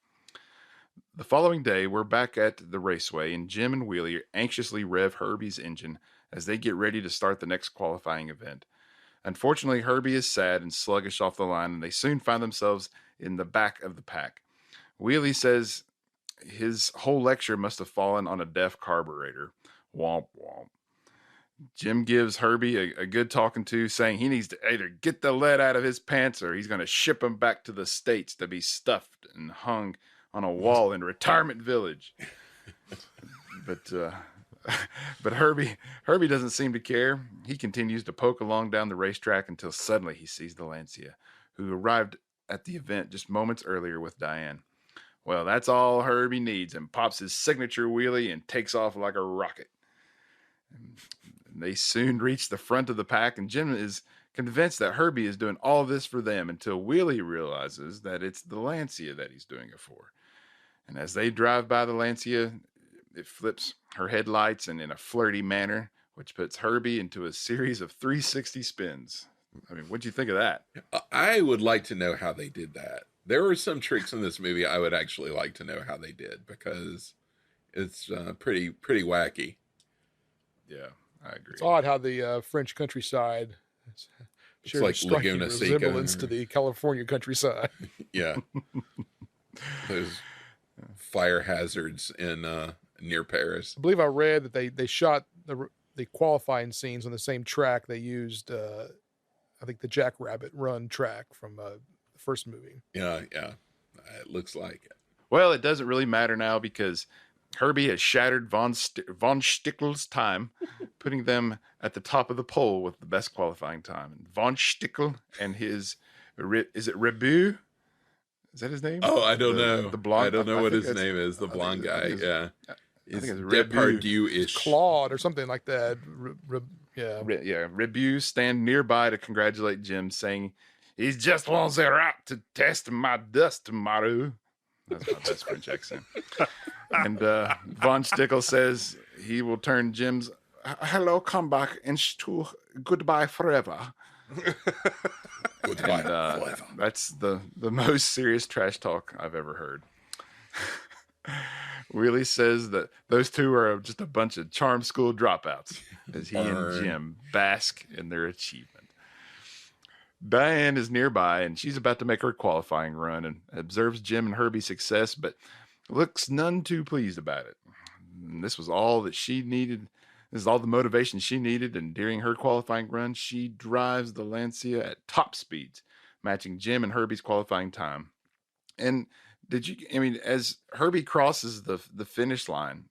The following day, we're back at the raceway, and Jim and Wheelie anxiously rev Herbie's engine as they get ready to start the next qualifying event. Unfortunately, Herbie is sad and sluggish off the line, and they soon find themselves in the back of the pack. Wheelie says his whole lecture must have fallen on a deaf carburetor. Womp womp. Jim gives Herbie a good talking to, saying he needs to either get the lead out of his pants or he's going to ship him back to the States to be stuffed and hung on a wall in Retirement Village. But Herbie doesn't seem to care. He continues to poke along down the racetrack until suddenly he sees the Lancia, who arrived at the event just moments earlier with Diane. Well, that's all Herbie needs, and pops his signature wheelie and takes off like a rocket. And they soon reach the front of the pack, and Jim is convinced that Herbie is doing all this for them until Wheelie realizes that it's the Lancia that he's doing it for. And as they drive by the Lancia, it flips her headlights and in a flirty manner, which puts Herbie into a series of 360 spins. I mean, what'd you think of that? I would like to know how they did that. There were some tricks in this movie I would actually like to know how they did, because it's pretty wacky. Yeah, I agree. It's odd how the French countryside shares like a striking Laguna Seca resemblance or- to the California countryside. Yeah. Those fire hazards in near Paris. I believe I read that they shot the qualifying scenes on the same track they used. I think the Jackrabbit Run track from the first movie. Yeah. It looks like it. Well, it doesn't really matter now because Herbie has shattered von Stickel's time, putting them at the top of the poll with the best qualifying time. And von Stickel and his, is it Rebu? Is that his name? Oh, I don't know. The blonde. I don't know what think his it's- name is. The blonde guy. Yeah. I It's think it's Rebu. Depardieu-ish. Claude or something like that. Yeah. Rebu stand nearby to congratulate Jim, saying he's just on the route to test my dust tomorrow. That's my best French accent. And Von Stickel says he will turn Jim's hello comeback into goodbye forever. Goodbye. And, that's the most serious trash talk I've ever heard. Wheelie says that those two are just a bunch of charm school dropouts as he and Jim bask in their achievement. Diane is nearby and she's about to make her qualifying run and observes Jim and Herbie's success, but looks none too pleased about it. And this was all that she needed. This is all the motivation she needed, and during her qualifying run, she drives the Lancia at top speeds, matching Jim and Herbie's qualifying time. And as Herbie crosses the finish line,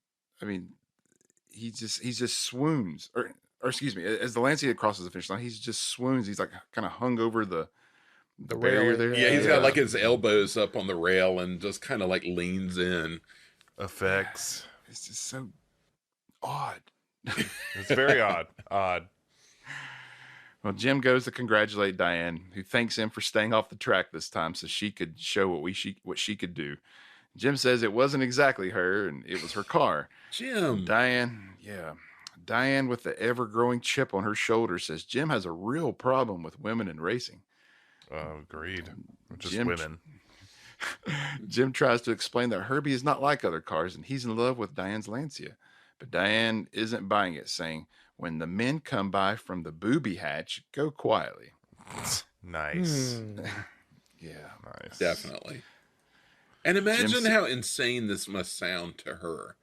he just swoons, or excuse me, as the Lancia crosses the finish line, he just swoons. He's like kind of hung over the barrier railing, there. Yeah, he's got like his elbows up on the rail and just kind of like leans in. Effects. It's just so odd. It's very odd. Well, Jim goes to congratulate Diane, who thanks him for staying off the track this time so she could show what she could do. Jim says it wasn't exactly her, and it was her car. Jim. Diane, with the ever-growing chip on her shoulder, says Jim has a real problem with women in racing. Agreed. Just Jim- women. Jim tries to explain that Herbie is not like other cars, and he's in love with Diane's Lancia. But Diane isn't buying it, saying, when the men come by from the booby hatch, go quietly. Nice. Yeah. Nice. Definitely. And imagine Jim's- how insane this must sound to her.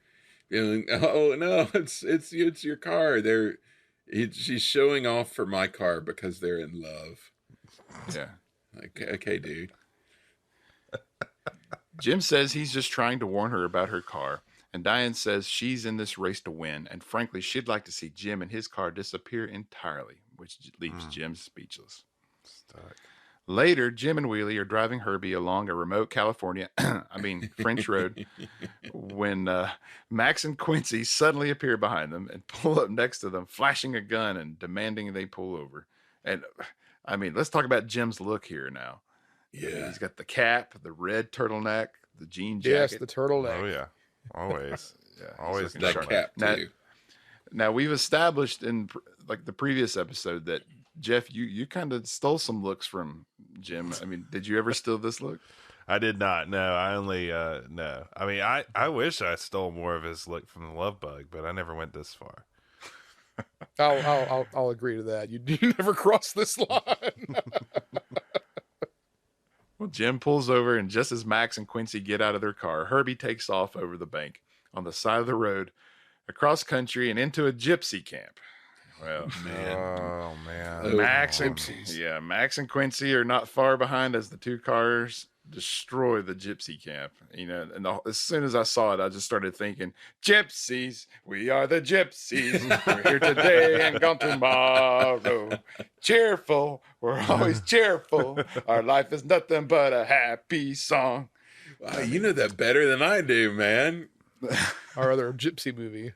You know, oh no, it's your car. She's showing off for my car because they're in love. Yeah. Okay, dude. Jim says he's just trying to warn her about her car, and Diane says she's in this race to win, and frankly, she'd like to see Jim and his car disappear entirely, which leaves Jim speechless. Stuck. Later, Jim and Wheelie are driving Herbie along a remote California, French road, when Max and Quincy suddenly appear behind them and pull up next to them, flashing a gun and demanding they pull over. And let's talk about Jim's look here now. Yeah. He's got the cap, the red turtleneck, the jean jacket. Yes, the turtleneck. Oh yeah. Always. Yeah, he's Always looking That sharp. cap Now- too. Now we've established in the previous episode that Jeff, you kind of stole some looks from Jim. I mean, did you ever steal this look? I did not. No, I only no. I mean, I wish I stole more of his look from the Love Bug, but I never went this far. I'll agree to that. You never cross this line. Well, Jim pulls over, and just as Max and Quincy get out of their car, Herbie takes off over the bank on the side of the road, across country, and into a gypsy camp. Well, Man. Oh man. Oh, Max and gypsies. Max and Quincy are not far behind as the two cars destroy the gypsy camp. You know, and as soon as I saw it, I just started thinking, "Gypsies, we are the gypsies. We're here today and gone tomorrow. Cheerful, we're always cheerful. Our life is nothing but a happy song." Wow, you know that better than I do, man. Our other gypsy movie.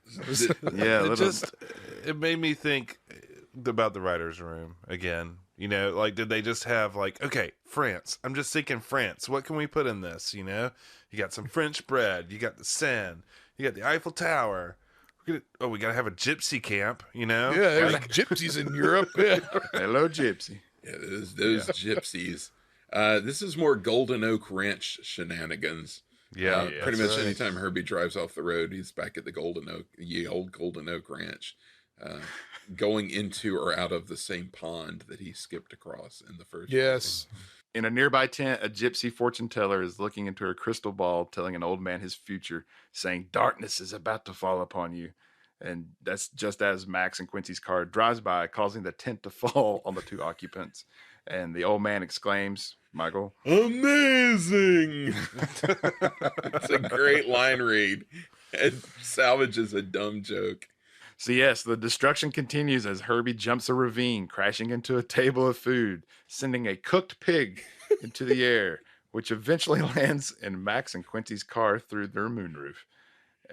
Yeah, It made me think about the writer's room again. You know, like, did they just have like, okay, France. I'm just thinking France. What can we put in this? You know, you got some French bread. You got the Seine. You got the Eiffel Tower. We got to have a gypsy camp. You know, Yeah, there's gypsies in Europe. Yeah. hello, gypsy. Yeah, those gypsies. This is more Golden Oak Ranch shenanigans. yeah, Pretty much that's right. anytime Herbie drives off the road, he's back at the old Golden Oak Ranch, going into or out of the same pond that he skipped across in the first. Yes. In a nearby tent, a gypsy fortune teller is looking into her crystal ball, telling an old man his future, saying, "Darkness is about to fall upon you." And that's just as Max and Quincy's car drives by, causing the tent to fall on the two occupants. And the old man exclaims, Michael, Amazing! It's a great line read. It salvages a dumb joke. So yes, the destruction continues as Herbie jumps a ravine, crashing into a table of food, sending a cooked pig into the air, which eventually lands in Max and Quincy's car through their moonroof.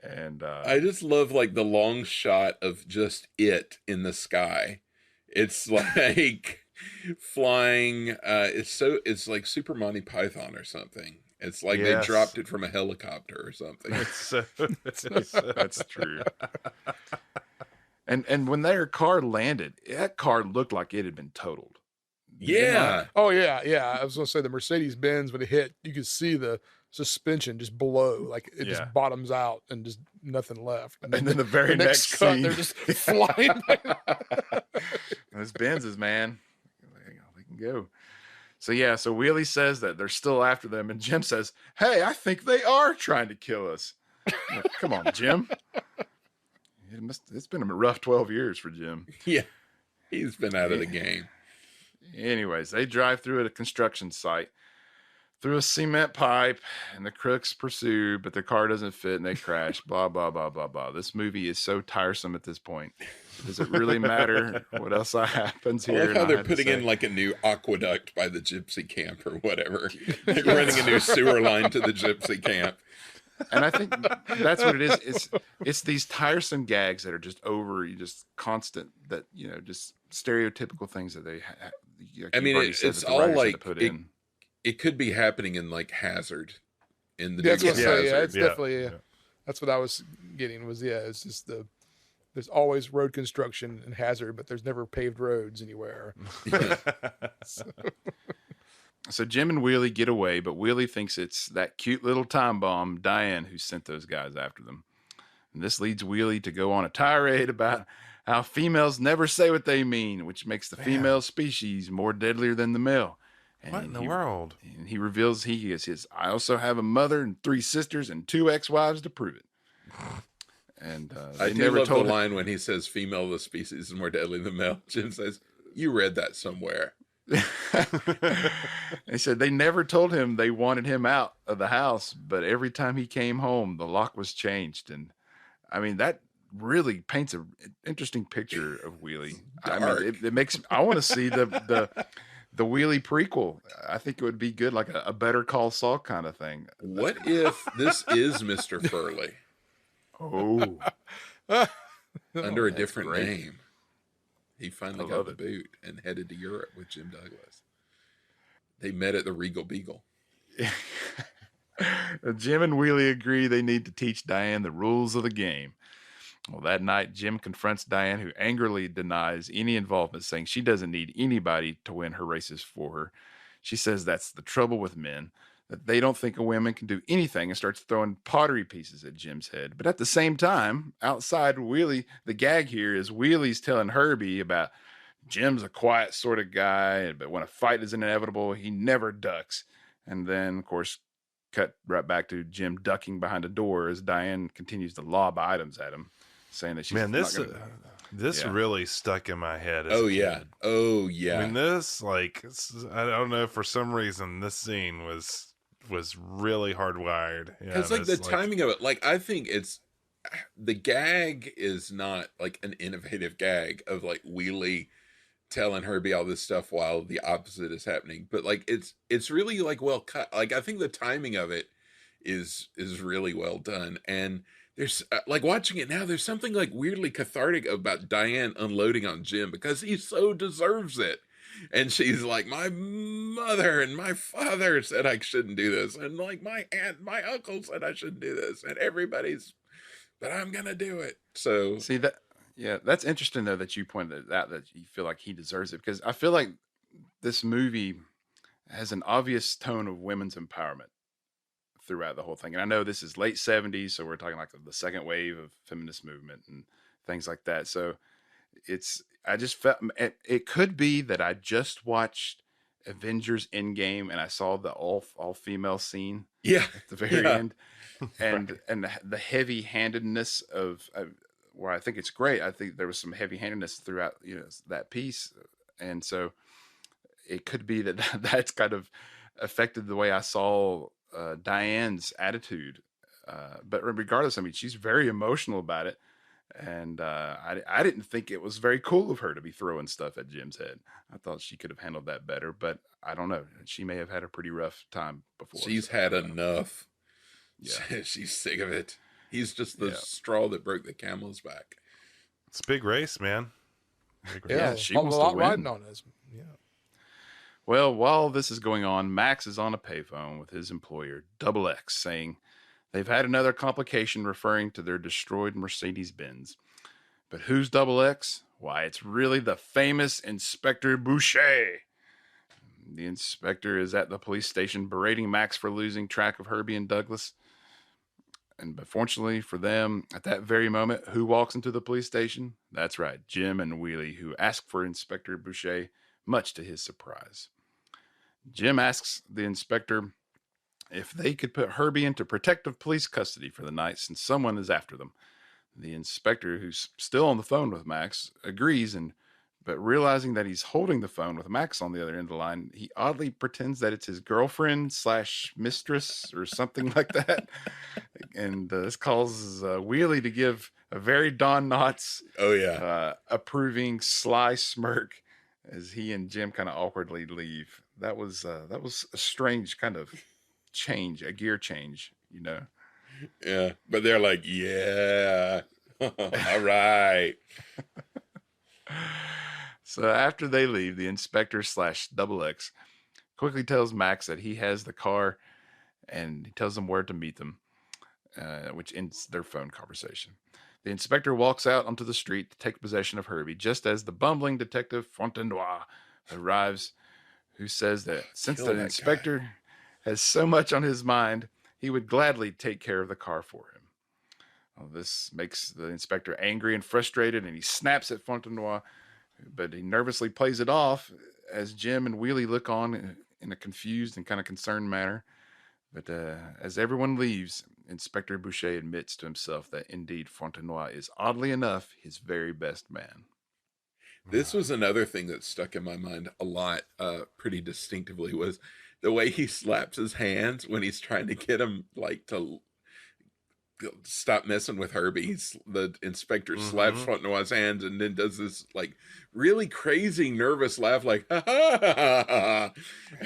And I just love like the long shot of just it in the sky. It's like flying. It's like Super Monty Python or something. It's like Yes. they dropped it from a helicopter or something. that's true. And when their car landed, that car looked like it had been totaled. Yeah. Oh yeah, yeah. I was gonna say the Mercedes Benz when it hit, you could see the suspension just below, like it Yeah. just bottoms out and just nothing left. And then the very next cut, scene, they're just flying. those Benzes, man, they can go. So so Wheelie says that they're still after them, and Jim says, "Hey, I think they are trying to kill us." Like, come on, Jim. It's been a rough 12 years for Jim. Yeah. He's been out of the game. Anyways, they drive through at a construction site. through a cement pipe, and the crooks pursue, but their car doesn't fit and they crash. Blah, blah, blah, blah, blah. This movie is so tiresome at this point. Does it really matter what else happens I here? like how And I they're had to putting say- in like a new aqueduct by the gypsy camp or whatever. Like running a new sewer line to the gypsy camp. And I think that's what it is. It's these tiresome gags that are just just constant, that, just stereotypical things that they I mean, it's all like put it, in. it could be happening in like Hazard. In the That's new what I say. Yeah, Hazard. it's definitely. That's what I was getting. Was it's just there's always road construction and hazard, but there's never paved roads anywhere. So Jim and Wheelie get away, but Wheelie thinks it's that cute little time bomb, Diane, who sent those guys after them. And this leads Wheelie to go on a tirade about how females never say what they mean, which makes the female species more deadlier than the male. And What in the world? And he reveals he is his. I also have a mother and 3 sisters and 2 ex-wives to prove it. And I they do never love told the him. line when he says female of the species is more deadly than male. Jim says, "You read that somewhere." They said they never told him they wanted him out of the house, but every time he came home, the lock was changed. And I mean, that really paints an interesting picture of Wheelie. I mean, it makes I want to see the Wheelie prequel. I think it would be good, like a Better Call Saul kind of thing. What if this is Mr. Furley Oh, under a that's different great. name? He finally I got love the it. boot and headed to Europe with Jim Douglas. They met at the Regal Beagle. Jim and Wheelie agree they need to teach Diane the rules of the game. Well, that night, Jim confronts Diane, who angrily denies any involvement, saying she doesn't need anybody to win her races for her. She says that's the trouble with men, that they don't think a woman can do anything, and starts throwing pottery pieces at Jim's head. But at the same time, outside Wheelie, the gag here is Wheelie's telling Herbie about Jim's a quiet sort of guy, but when a fight is inevitable, he never ducks. And then, of course, cut right back to Jim ducking behind a door as Diane continues to lob items at him, saying that she's Man, not this Yeah. really stuck in my head. As Oh a yeah. kid. Oh yeah. I mean, this I don't know, for some reason this scene was really hardwired. Yeah, Because like the timing of it, like I think it's the gag is not like an innovative gag of like Wheelie telling Herbie all this stuff while the opposite is happening, but like it's really like well cut. Like I think the timing of it is really well done, and there's like watching it now, there's something like weirdly cathartic about Diane unloading on Jim because he so deserves it. And she's like, my mother and my father said I shouldn't do this. And like my aunt, my uncle said I shouldn't do this. And but I'm going to do it. So See that? Yeah, that's interesting though that you pointed out that you feel like he deserves it, because I feel like this movie has an obvious tone of women's empowerment throughout the whole thing. And I know this is late 70s, so we're talking like the second wave of feminist movement and things like that. So I just felt it could be that I just watched Avengers Endgame and I saw the all female scene yeah, at the very Yeah. end, and the heavy handedness of where I think it's great. I think there was some heavy handedness throughout that piece, and so it could be that that's kind of affected the way I saw Diane's attitude. But regardless, I mean, she's very emotional about it. And I didn't think it was very cool of her to be throwing stuff at Jim's head. I thought she could have handled that better, but I don't know. She may have had a pretty rough time before. she's so, had enough. Yeah. She's sick of it. He's just the Yeah. straw that broke the camel's back. It's a big race, man. Big race. Yeah, she a wants to lot win. riding on us. Yeah. Well, while this is going on, Max is on a payphone with his employer, Double X, saying they've had another complication, referring to their destroyed Mercedes-Benz. But who's Double X? Why, it's really the famous Inspector Boucher. The inspector is at the police station berating Max for losing track of Herbie and Douglas. And fortunately for them, at that very moment, who walks into the police station? That's right, Jim and Wheelie, who ask for Inspector Boucher, much to his surprise. Jim asks the inspector if they could put Herbie into protective police custody for the night since someone is after them. The inspector, who's still on the phone with Max, agrees, and But realizing that he's holding the phone with Max on the other end of the line, he oddly pretends that it's his girlfriend / mistress or something like that. And this causes Wheelie to give a very Don Knotts approving sly smirk as he and Jim kind of awkwardly leave. That was a strange kind of change, a gear change, you know. Yeah, but they're like, yeah, all right. So after they leave, the inspector / XX quickly tells Max that he has the car, and he tells them where to meet them, which ends their phone conversation. The inspector walks out onto the street to take possession of Herbie, just as the bumbling detective Fontenoy arrives, who says that since the inspector has so much on his mind, he would gladly take care of the car for him. Well, this makes the inspector angry and frustrated, and he snaps at Fontenoy, but he nervously plays it off as Jim and Wheelie look on in a confused and kind of concerned manner. But as everyone leaves, Inspector Boucher admits to himself that indeed Fontenoy is, oddly enough, his very best man. This was another thing that stuck in my mind a lot, pretty distinctively, was the way he slaps his hands when he's trying to get him like to stop messing with Herbie. The inspector slaps Fontenoy's hands and then does this like really crazy nervous laugh, like ha ha ha ha,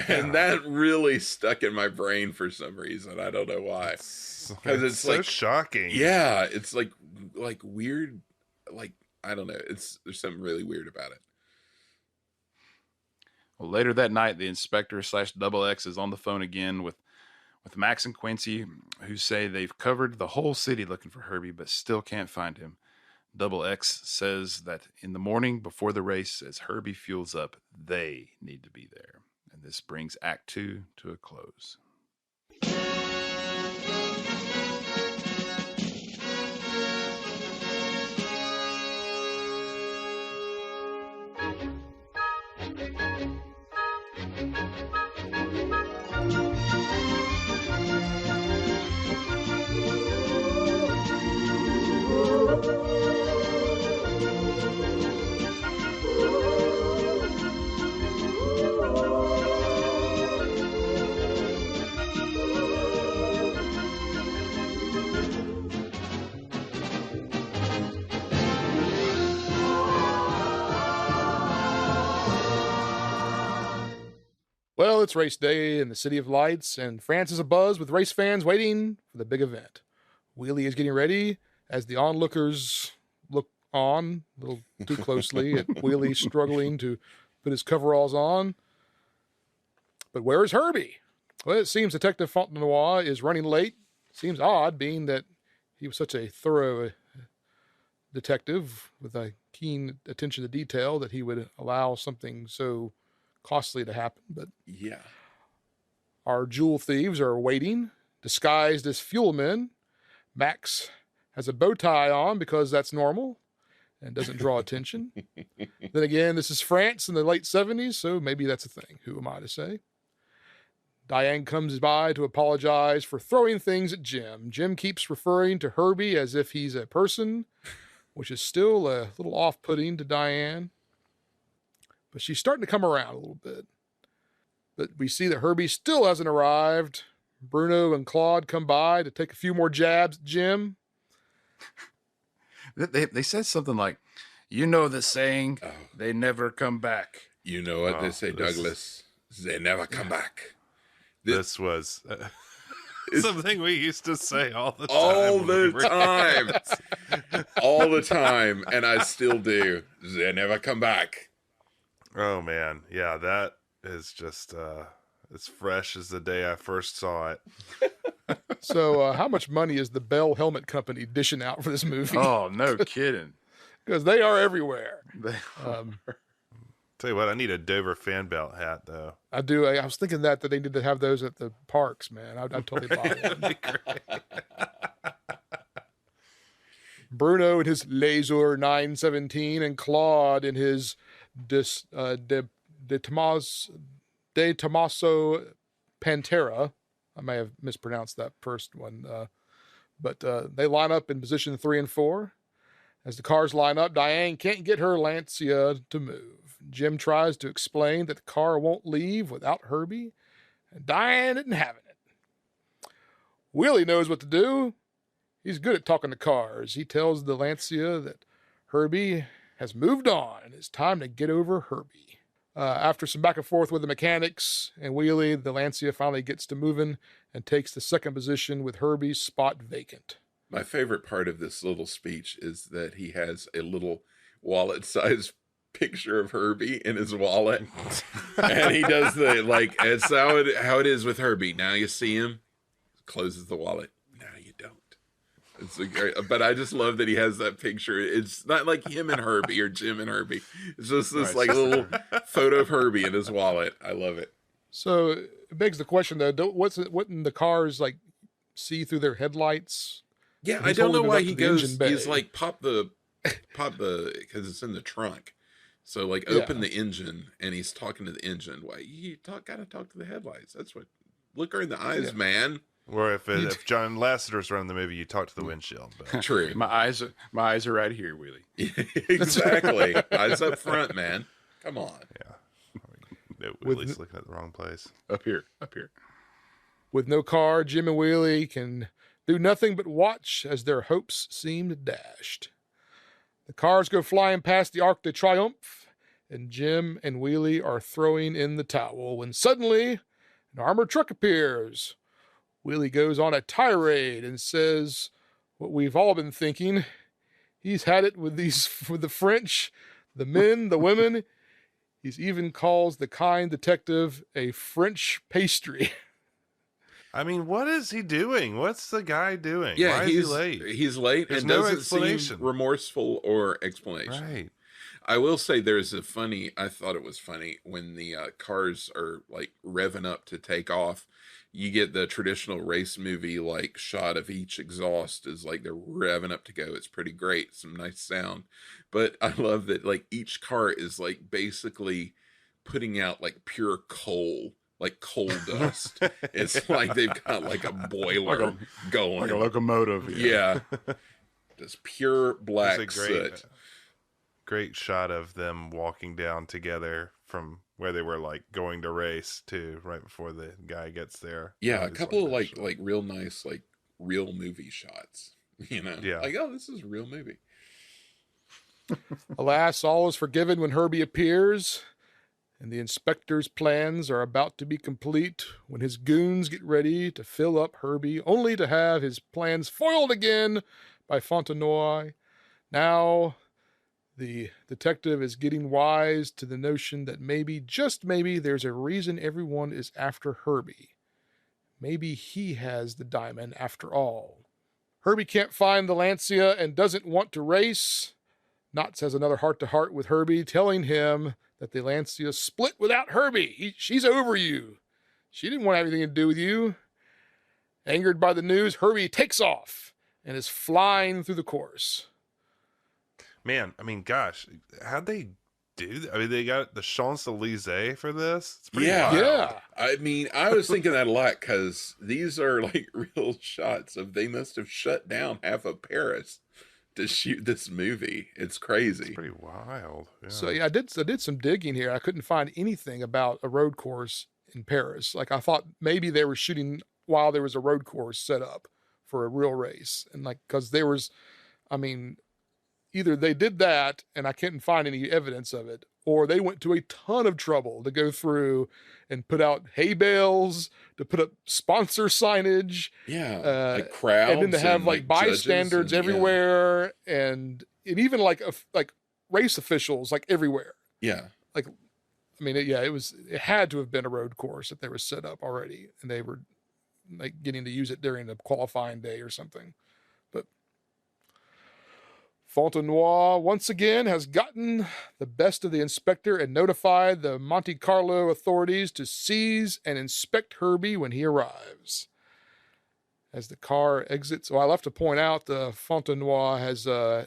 and that really stuck in my brain for some reason. I don't know why, because it's so like shocking. Yeah, it's like weird, like I don't know. There's something really weird about it. Well, later that night, the inspector / XX is on the phone again with Max and Quincy, who say they've covered the whole city looking for Herbie, but still can't find him. XX says that in the morning before the race, as Herbie fuels up, they need to be there. And this brings Act 2 to a close. Well, it's race day in the City of Lights, and France is abuzz with race fans waiting for the big event. Wheelie is getting ready as the onlookers look on a little too closely at Wheelie struggling to put his coveralls on. But where is Herbie? Well, it seems Detective Fontenoy is running late. Seems odd, being that he was such a thorough detective with a keen attention to detail, that he would allow something so costly to happen. But yeah, our jewel thieves are waiting, disguised as fuel men. Max has a bow tie on because that's normal and doesn't draw attention. Then again, this is France in the late 70s, so maybe that's a thing. Who am I to say? Diane comes by to apologize for throwing things at Jim. Jim keeps referring to Herbie as if he's a person, which is still a little off-putting to Diane. But she's starting to come around a little bit. But we see that Herbie still hasn't arrived. Bruno and Claude come by to take a few more jabs at Jim. They said something like, you know the saying, they never come back. You know what they say, Douglas? They never come back. This was something we used to say all the time. All the time. And I still do. They never come back. Oh, man. Yeah, that is just as fresh as the day I first saw it. So how much money is the Bell Helmet Company dishing out for this movie? Oh, no kidding. Because they are everywhere. Tell you what, I need a Dover fan belt hat, though. I do. I was thinking that they need to have those at the parks, man. I'd totally buy one. That'd be great. Bruno in his Laser 917 and Claude in his De Tomaso Pantera. I may have mispronounced that first one. But they line up in position 3 and 4. As the cars line up, Diane can't get her Lancia to move. Jim tries to explain that the car won't leave without Herbie, and Diane isn't having it. Wheelie knows what to do. He's good at talking to cars. He tells the Lancia that Herbie has moved on and it's time to get over Herbie. After some back and forth with the mechanics and Wheelie, the Lancia finally gets to moving and takes the second position with Herbie's spot vacant. My favorite part of this little speech is that he has a little wallet-sized picture of Herbie in his wallet. And he does the, like, it's how it is with Herbie. Now you see him, closes the wallet. Now you don't. It's a great, but I just love that he has that picture. It's not like him and Herbie or Jim and Herbie. It's just this like little photo of Herbie in his wallet. I love it. So it begs the question though, wouldn't the cars like see through their headlights? Yeah, I don't know why he goes. He's like pop the because it's in the trunk. So like open the engine and he's talking to the engine. Why you gotta talk to the headlights? That's what. Look her in the eyes, man. Or if John Lasseter's running the movie, you talk to the windshield. But. True. My eyes are right here, Wheelie. Exactly. Eyes up front, man. Come on. Yeah. No, Willie's looking at the wrong place. Up here. With no car, Jim and Wheelie can do nothing but watch as their hopes seemed dashed. The cars go flying past the Arc de Triomphe, and Jim and Wheelie are throwing in the towel when suddenly an armored truck appears. Wheelie goes on a tirade and says what we've all been thinking. He's had it with the French, the men, the women. He's even calls the kind detective a French pastry. I mean, what is he doing? What's the guy doing? Yeah, Why is he late? He's late. There's and no doesn't explanation. seem remorseful or explanation. Right. I will say I thought it was funny when the cars are like revving up to take off. You get the traditional race movie like shot of each exhaust is like they're revving up to go. It's pretty great. Some nice sound. But I love that like each car is like basically putting out like pure coal, like coal dust. It's like they've got like a boiler going. Like a locomotive. Yeah. Just pure black soot. Great shot of them walking down together from where they were like going to race to right before the guy gets there. Yeah, a couple of like real nice like real movie shots. You know, like this is a real movie. Alas, all is forgiven when Herbie appears, and the inspector's plans are about to be complete when his goons get ready to fill up Herbie, only to have his plans foiled again by Fontenoy. Now the detective is getting wise to the notion that maybe, just maybe, there's a reason everyone is after Herbie. Maybe he has the diamond after all. Herbie can't find the Lancia and doesn't want to race. Knotts has another heart-to-heart with Herbie, telling him that the Lancia split without Herbie. She's over you. She didn't want anything to do with you. Angered by the news, Herbie takes off and is flying through the course. Man, I mean, gosh, how'd they do that? I mean, they got the Champs-Élysées for this? It's pretty wild. Yeah. I mean, I was thinking that a lot because these are like real shots of they must have shut down half of Paris to shoot this movie. It's crazy. It's pretty wild. Yeah. So yeah, I did some digging here. I couldn't find anything about a road course in Paris. Like I thought maybe they were shooting while there was a road course set up for a real race. And like, cause there was, I mean, either they did that and I couldn't find any evidence of it, or they went to a ton of trouble to go through and put out hay bales, to put up sponsor signage. Yeah. Like crowds. And then to have like bystanders everywhere. Yeah. And even like race officials, like everywhere. Yeah. Like, I mean, it had to have been a road course that they were set up already and they were like getting to use it during the qualifying day or something. But Fontenoy once again has gotten the best of the inspector and notified the Monte Carlo authorities to seize and inspect Herbie when he arrives. As the car exits, I left to point out the Fontenoy has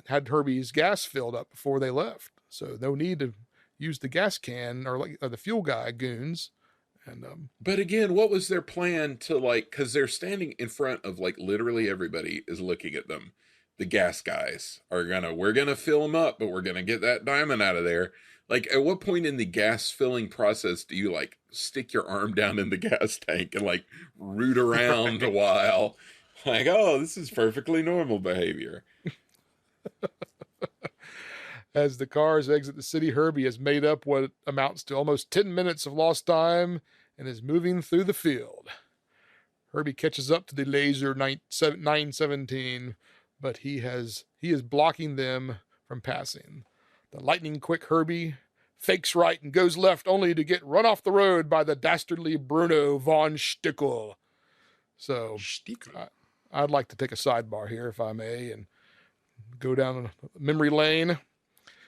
had Herbie's gas filled up before they left, so no need to use the gas can or the fuel guy goons. And but again, what was their plan to like? Because they're standing in front of like literally everybody is looking at them. the gas guys we're gonna fill them up, but we're gonna get that diamond out of there. Like, at what point in the gas filling process do you like stick your arm down in the gas tank and like root around a while? Like, oh, this is perfectly normal behavior. As the cars exit the city, Herbie has made up what amounts to almost 10 minutes of lost time and is moving through the field. Herbie catches up to the laser 917, but he is blocking them from passing. The lightning-quick Herbie fakes right and goes left, only to get run off the road by the dastardly Bruno von Stickel. So I'd like to take a sidebar here, if I may, and go down memory lane.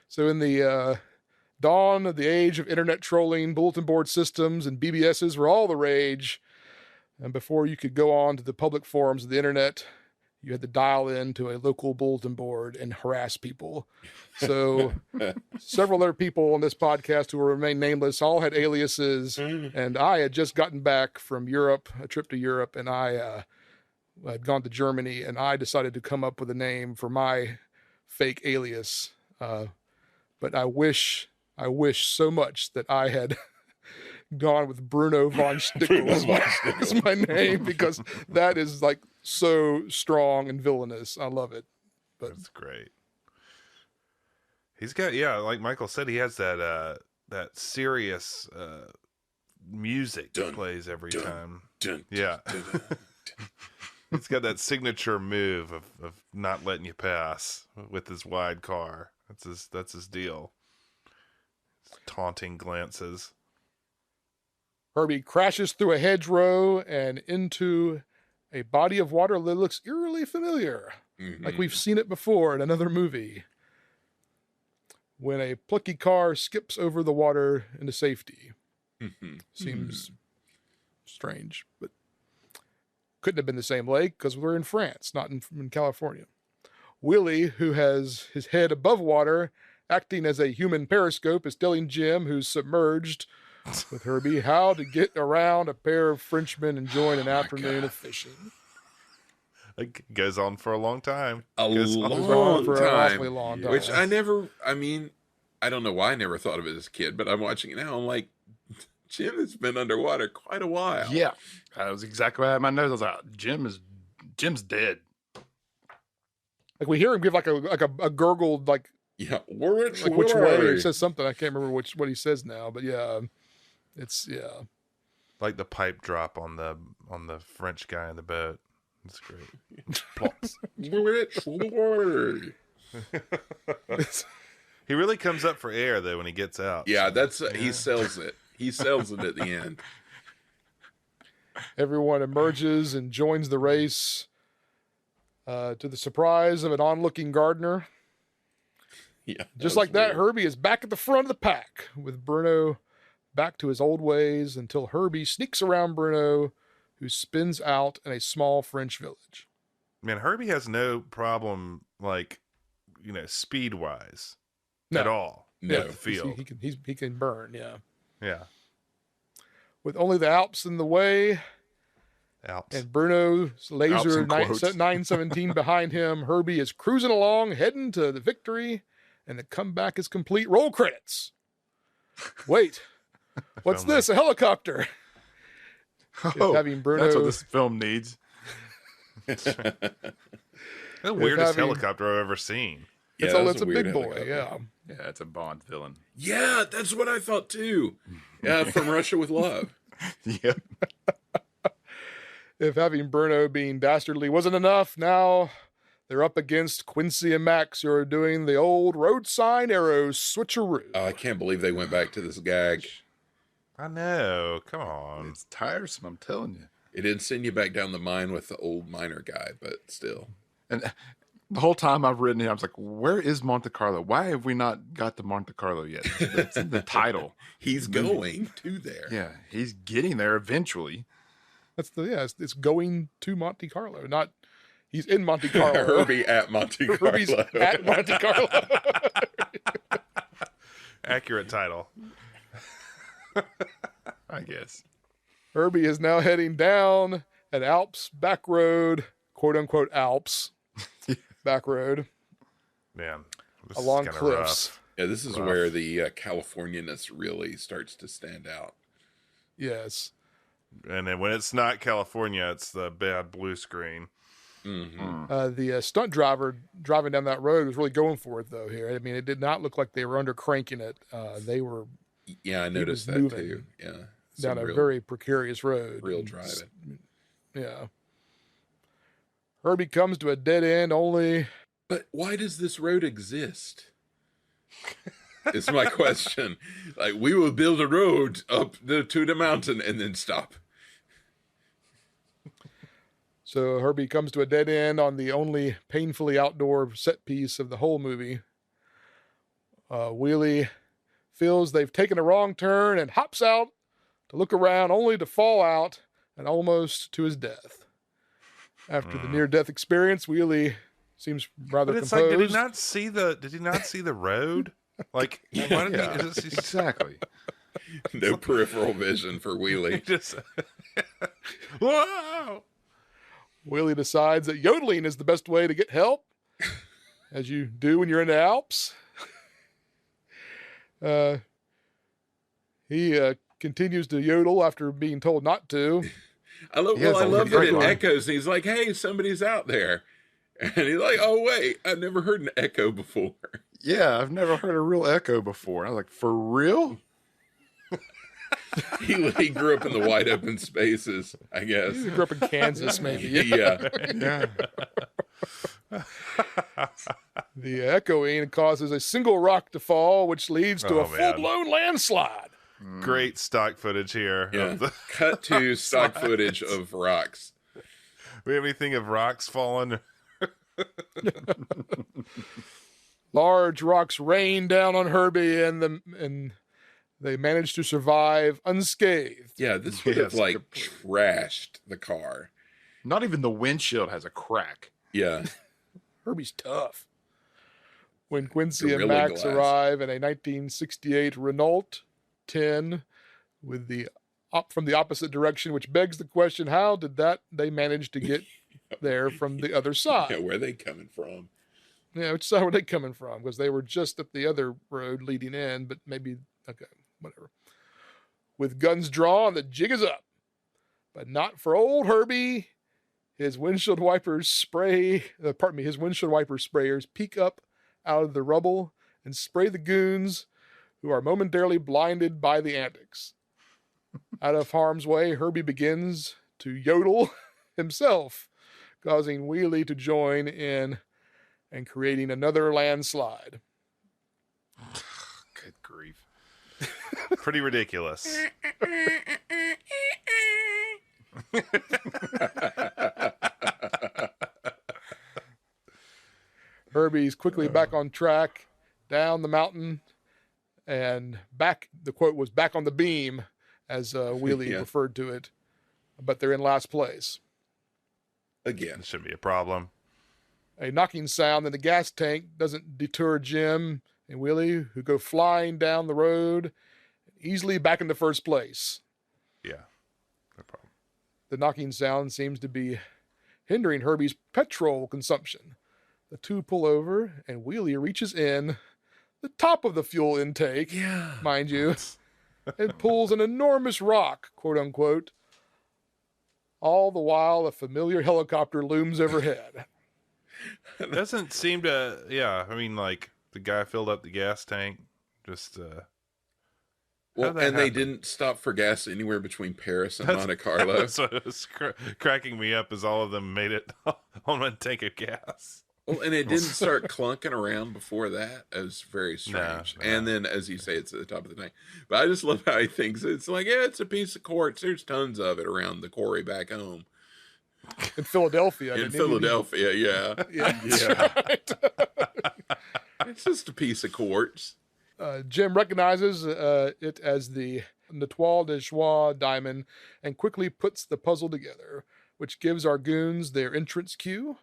So in the dawn of the age of internet trolling, bulletin board systems and BBSs were all the rage. And before you could go on to the public forums of the internet, you had to dial in to a local bulletin board and harass people. So several other people on this podcast who will remain nameless all had aliases. And I had just gotten back from Europe, a trip to Europe, and I had gone to Germany, and I decided to come up with a name for my fake alias. But I wish so much that I had gone with Bruno von Stickel as my name, because that is like so strong and villainous. I love it. But that's great. He's got, like Michael said, he has that serious music that plays every time. Yeah. He's got that signature move of not letting you pass with his wide car. That's his deal. Taunting glances. Herbie crashes through a hedgerow and into a body of water that looks eerily familiar, like we've seen it before in another movie. When a plucky car skips over the water into safety. Seems strange, but couldn't have been the same lake because we're in France, not in California. Wheelie, who has his head above water, acting as a human periscope, is telling Jim, who's submerged with Herbie, how to get around a pair of Frenchmen enjoying an afternoon of fishing. It goes on for a long time. A long time. Which I don't know why I never thought of it as a kid, but I'm watching it now. I'm like, Jim has been underwater quite a while. Yeah, that was exactly what I had in my nose. I was like, Jim's dead. Like we hear him give like a gurgled like which way he says something. I can't remember what he says now, but it's like the pipe drop on the French guy in the boat. It's great. He really comes up for air though when he gets out. Yeah, he sells it. He sells it at the end. Everyone emerges and joins the race, to the surprise of an onlooking gardener. Yeah, just like that, Herbie is back at the front of the pack, with Bruno back to his old ways until Herbie sneaks around Bruno, who spins out in a small French village. Man, Herbie has no problem, speed-wise at all. No, the field. He can burn. Yeah. Yeah. With only the Alps in the way, and Bruno's laser 917 behind him, Herbie is cruising along, heading to the victory, and the comeback is complete. Roll credits. Wait, what's this? A helicopter. Oh, having Bruno, that's what this film needs. The weirdest helicopter I've ever seen. Yeah, it's a big boy. Yeah, it's a Bond villain. Yeah, that's what I thought too. Yeah, from Russia with Love. Yeah. If having Bruno being dastardly wasn't enough, now they're up against Quincy and Max, who are doing the old road sign arrow switcheroo. I can't believe they went back to this gag. I know. Come on. It's tiresome, I'm telling you. It didn't send you back down the mine with the old miner guy, but still. And the whole time I've written it, I was like, where is Monte Carlo? Why have we not got to Monte Carlo yet? It's in the title. He's going to there. Yeah, he's getting there eventually. It's going to Monte Carlo, not he's in Monte Carlo. Herbie at Monte Carlo. Herbie's at Monte Carlo. Accurate title. I guess. Herbie is now heading down an Alps back road, quote unquote Alps, back road Man, this along is kinda cliffs. rough. Yeah, this is Rough. where the Californianess really starts to stand out. Yes. And then when it's not California, it's the bad blue screen. Mm-hmm. The stunt driver driving down that road was really going for it, though, here. I mean, it did not look like they were under cranking it. They were Yeah, I noticed was that moving too. Yeah, down some a real, very precarious road. real And driving. Yeah. Herbie comes to a dead end only. But why does this road exist? Is my question. Like, we will build a road up to the mountain and then stop. So Herbie comes to a dead end on the only painfully outdoor set piece of the whole movie. Wheelie feels they've taken a wrong turn and hops out to look around, only to fall out and almost to his death. After the near-death experience, Wheelie seems rather But it's composed. like, did he not see the road? Like, why did Yeah, he just exactly. No peripheral vision for he Wheelie. just whoa? Wheelie decides that yodeling is the best way to get help, as you do when you're in the Alps. He continues to yodel after being told not to. I love, He has well, I a love that great it line. echoes. And he's like, "Hey, somebody's out there," and he's like, "Oh wait, I've never heard an echo before." Yeah, I've never heard a real echo before. I was like, for real? He grew up in the wide open spaces, I guess. He grew up in Kansas, maybe. Yeah. Yeah. The echoing causes a single rock to fall, which leads to Oh, a man. full-blown landslide. Great stock footage here. Yeah. Of the, Cut to stock footage of rocks. we have anything of rocks falling? Large rocks rain down on Herbie, and they manage to survive unscathed. Yeah, this would have Yes, like completely. trashed the car. Not even the windshield has a crack. Yeah. Herbie's tough. When Quincy and Gorilla Max Glass. arrive in a 1968 Renault 10 with the from the opposite direction, which begs the question: how did they manage to get there from the other side? Yeah, where are they coming from? Yeah, which side were they coming from? Because they were just up the other road leading in, but maybe, okay, whatever. With guns drawn, the jig is up. But not for old Herbie. His windshield wipers his windshield wiper sprayers peek up out of the rubble and spray the goons who are momentarily blinded by the antics. Out of harm's way, Herbie begins to yodel himself, causing Wheelie to join in and creating another landslide. Good grief. Pretty ridiculous. Herbie's quickly back on track, down the mountain, and back. The quote was "back on the beam," as Wheelie Yeah. referred to it, but they're in last place. Again. It shouldn't be a problem. A knocking sound in the gas tank doesn't deter Jim and Wheelie, who go flying down the road, easily back into first place. Yeah, no problem. The knocking sound seems to be hindering Herbie's petrol consumption. The two pull over, and Wheelie reaches in the top of the fuel intake, Yeah. mind you, and pulls an enormous rock, quote unquote. All the while, a familiar helicopter looms overhead. It doesn't seem to. Yeah, I mean, like the guy filled up the gas tank. Just Well, How'd that and they happen? didn't stop for gas anywhere between Paris and That's- Monte Carlo. that's what was cracking me up. Is all of them made it on one tank of gas. Well, and it didn't start clunking around before that. It was very strange. No. And then, as you say, it's at the top of the tank. But I just love how he thinks it's like, yeah, it's a piece of quartz. There's tons of it around the quarry back home In Philadelphia. in didn't he? Philadelphia. Yeah, Yeah, that's Yeah. right. it's just a piece of quartz. Jim recognizes it as the Netoile de Joie diamond and quickly puts the puzzle together, which gives our goons their entrance cue.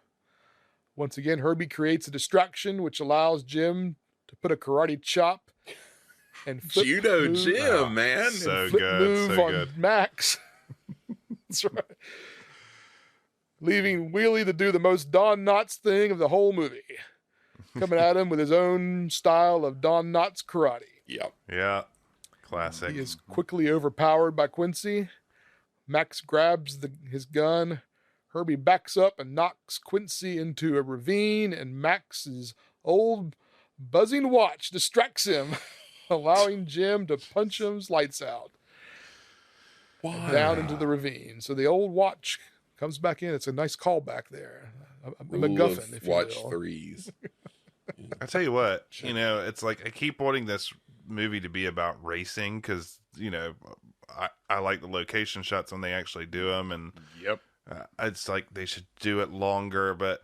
Once again, Herbie creates a distraction, which allows Jim to put a karate chop and flip Judo move, Jim, Oh, man. so flip good, move so on good. Max. That's right. leaving Wheelie to do the most Don Knotts thing of the whole movie, coming at him with his own style of Don Knotts karate. Yep. Yeah. Classic. He is quickly overpowered by Quincy. Max grabs his gun. Herbie backs up and knocks Quincy into a ravine, and Max's old buzzing watch distracts him, allowing Jim to punch him's lights out. Why? Down into the ravine. So the old watch comes back in. It's a nice callback there. A Rule MacGuffin, of if you watch will. threes. I tell you what, it's like I keep wanting this movie to be about racing because, I like the location shots when they actually do them. And Yep. it's like they should do it longer. But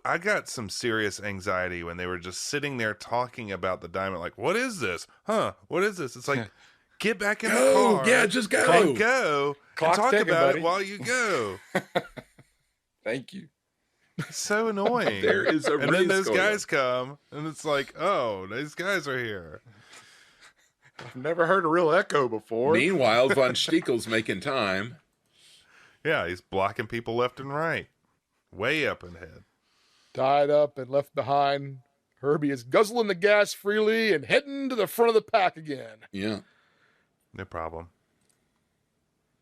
I got some serious anxiety when they were just sitting there talking about the diamond. Like, what is this? Huh? What is this? It's like, get back in the Go! car. Yeah, just go. Go. Clock's And talk ticking, about buddy. it while you go. Thank you. It's so annoying. There is a and then race those going guys come, and it's like, oh, these guys are here. I've never heard a real echo before. Meanwhile, Von Stiekel's making time. Yeah, he's blocking people left and right, way up ahead. Tied up and left behind, Herbie is guzzling the gas freely and heading to the front of the pack again. Yeah. No problem.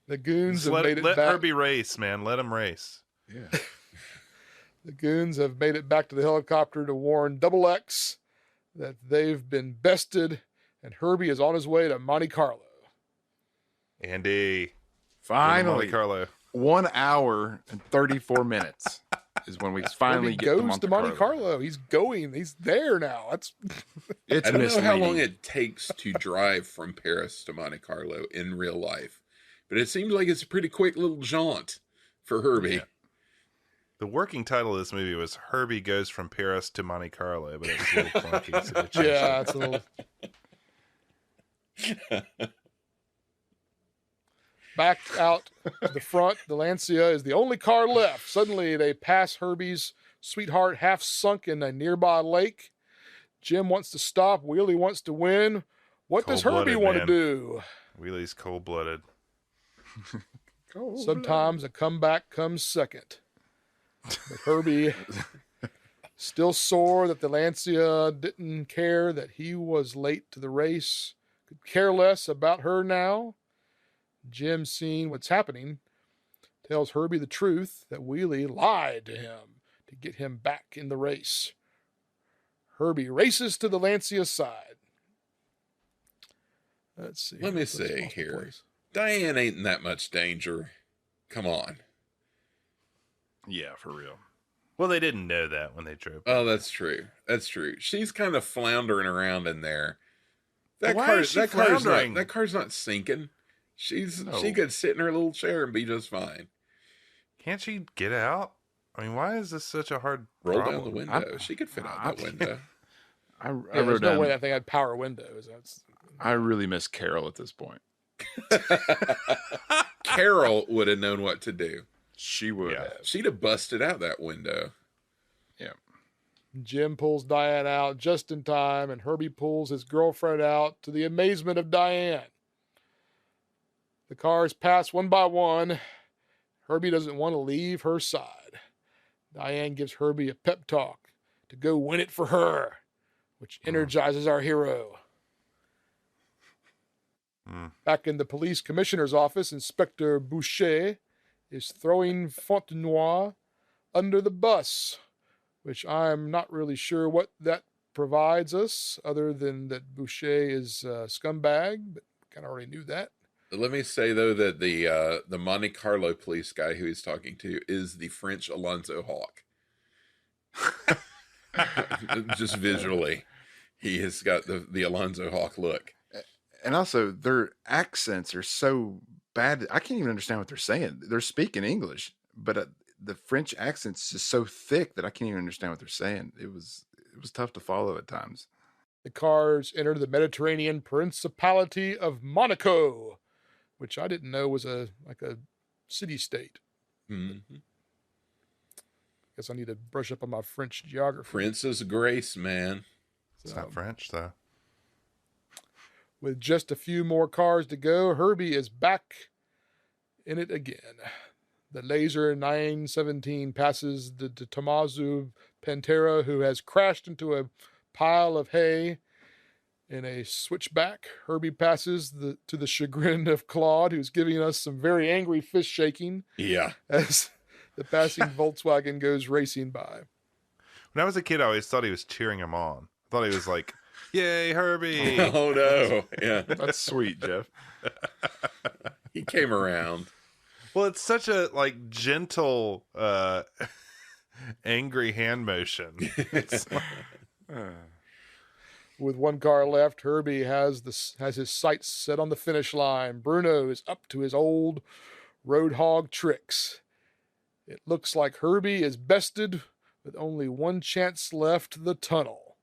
The goons Just have made it let back. Herbie race, man. Let him race. Yeah. The goons have made it back to the helicopter to warn Double X that they've been bested, and Herbie is on his way to Monte Carlo. Andy, Finally, Monte Carlo. 1 hour and 34 minutes is when we finally Herbie get goes to Monte Carlo. He's going. He's there now. That's It's I don't know how long misleading. it takes to drive from Paris to Monte Carlo in real life, but it seems like it's a pretty quick little jaunt for Herbie. Yeah. The working title of this movie was Herbie Goes from Paris to Monte Carlo, but it was a little clunky. So they changed yeah. it. It's a little. Back out to the front, the Lancia is the only car left. Suddenly, they pass Herbie's sweetheart half sunk in a nearby lake. Jim wants to stop. Wheelie wants to win. What does Herbie Cold-blooded, want to man. do? Wheelie's cold-blooded. Sometimes a comeback comes second. But Herbie, still sore that the Lancia didn't care that he was late to the race, could care less about her now. Jim, seeing what's happening, tells Herbie the truth that Wheelie lied to him to get him back in the race. Herbie races to the Lancia's side. Let's see. Let me Let's see pause the here. place. Diane ain't in that much danger. Come on. Yeah, for real. Well, they didn't know that when they drove. Oh, that's true. That's true. She's kind of floundering around in there. That Why car, is she that car's not. floundering? That car's not sinking. She No. could sit in her little chair and be just fine. Can't she get out? I mean, why is this such a hard Roll problem? down the window. She could fit out that window. I Yeah, wrote there's no down. way that thing had power windows. That's I really miss Carol at this point. Carol would have known what to do. She would Yeah. have. She'd have busted out that window. Yeah. Jim pulls Diane out just in time, and Herbie pulls his girlfriend out to the amazement of Diane. The cars pass one by one. Herbie doesn't want to leave her side. Diane gives Herbie a pep talk to go win it for her, which energizes our hero. Back in the police commissioner's office, Inspector Boucher is throwing Fontenoy under the bus, which I'm not really sure what that provides us, other than that Boucher is a scumbag, but kind of already knew that. Let me say though that the Monte Carlo police guy who he's talking to is the French Alonzo Hawk. Just visually, he has got the Alonzo Hawk look. And also, their accents are so bad. I can't even understand what they're saying. They're speaking English, but the French accent's just so thick that I can't even understand what they're saying. It was tough to follow at times. The cars enter the Mediterranean Principality of Monaco, which I didn't know was a city-state. Mm-hmm. Guess I need to brush up on my French geography. Princess Grace, man. It's not French, though. With just a few more cars to go, Herbie is back in it again. The Laser 917 passes the Tommaso Pantera, who has crashed into a pile of hay in a switchback. Herbie passes to the chagrin of Claude, who's giving us some very angry fist shaking. Yeah. As the passing Volkswagen goes racing by. When I was a kid, I always thought he was cheering him on. I thought he was like, "Yay, Herbie!" Oh no. Yeah. That's sweet, Jeff. He came around. Well, it's such a like gentle, angry hand motion. It's like, With one car left, Herbie has his sights set on the finish line. Bruno is up to his old road hog tricks. It looks like Herbie is bested with only one chance left, the tunnel.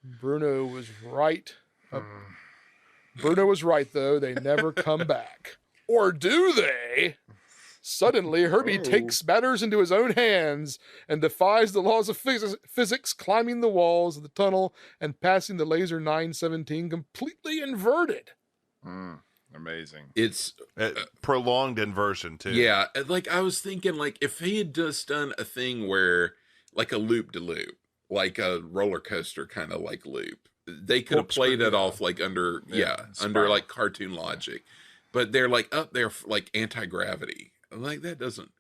Bruno was right. Bruno was right, though. They never come back. Or do they? Suddenly, Herbie takes matters into his own hands and defies the laws of physics, climbing the walls of the tunnel and passing the Laser 917 completely inverted. Amazing. It's prolonged inversion too. yeah. Like I was thinking, like if he had just done a thing where, like a loop de loop, like a roller coaster kind of like loop, they could have played it off like under under like cartoon logic, but they're like up there like anti-gravity. Like that doesn't.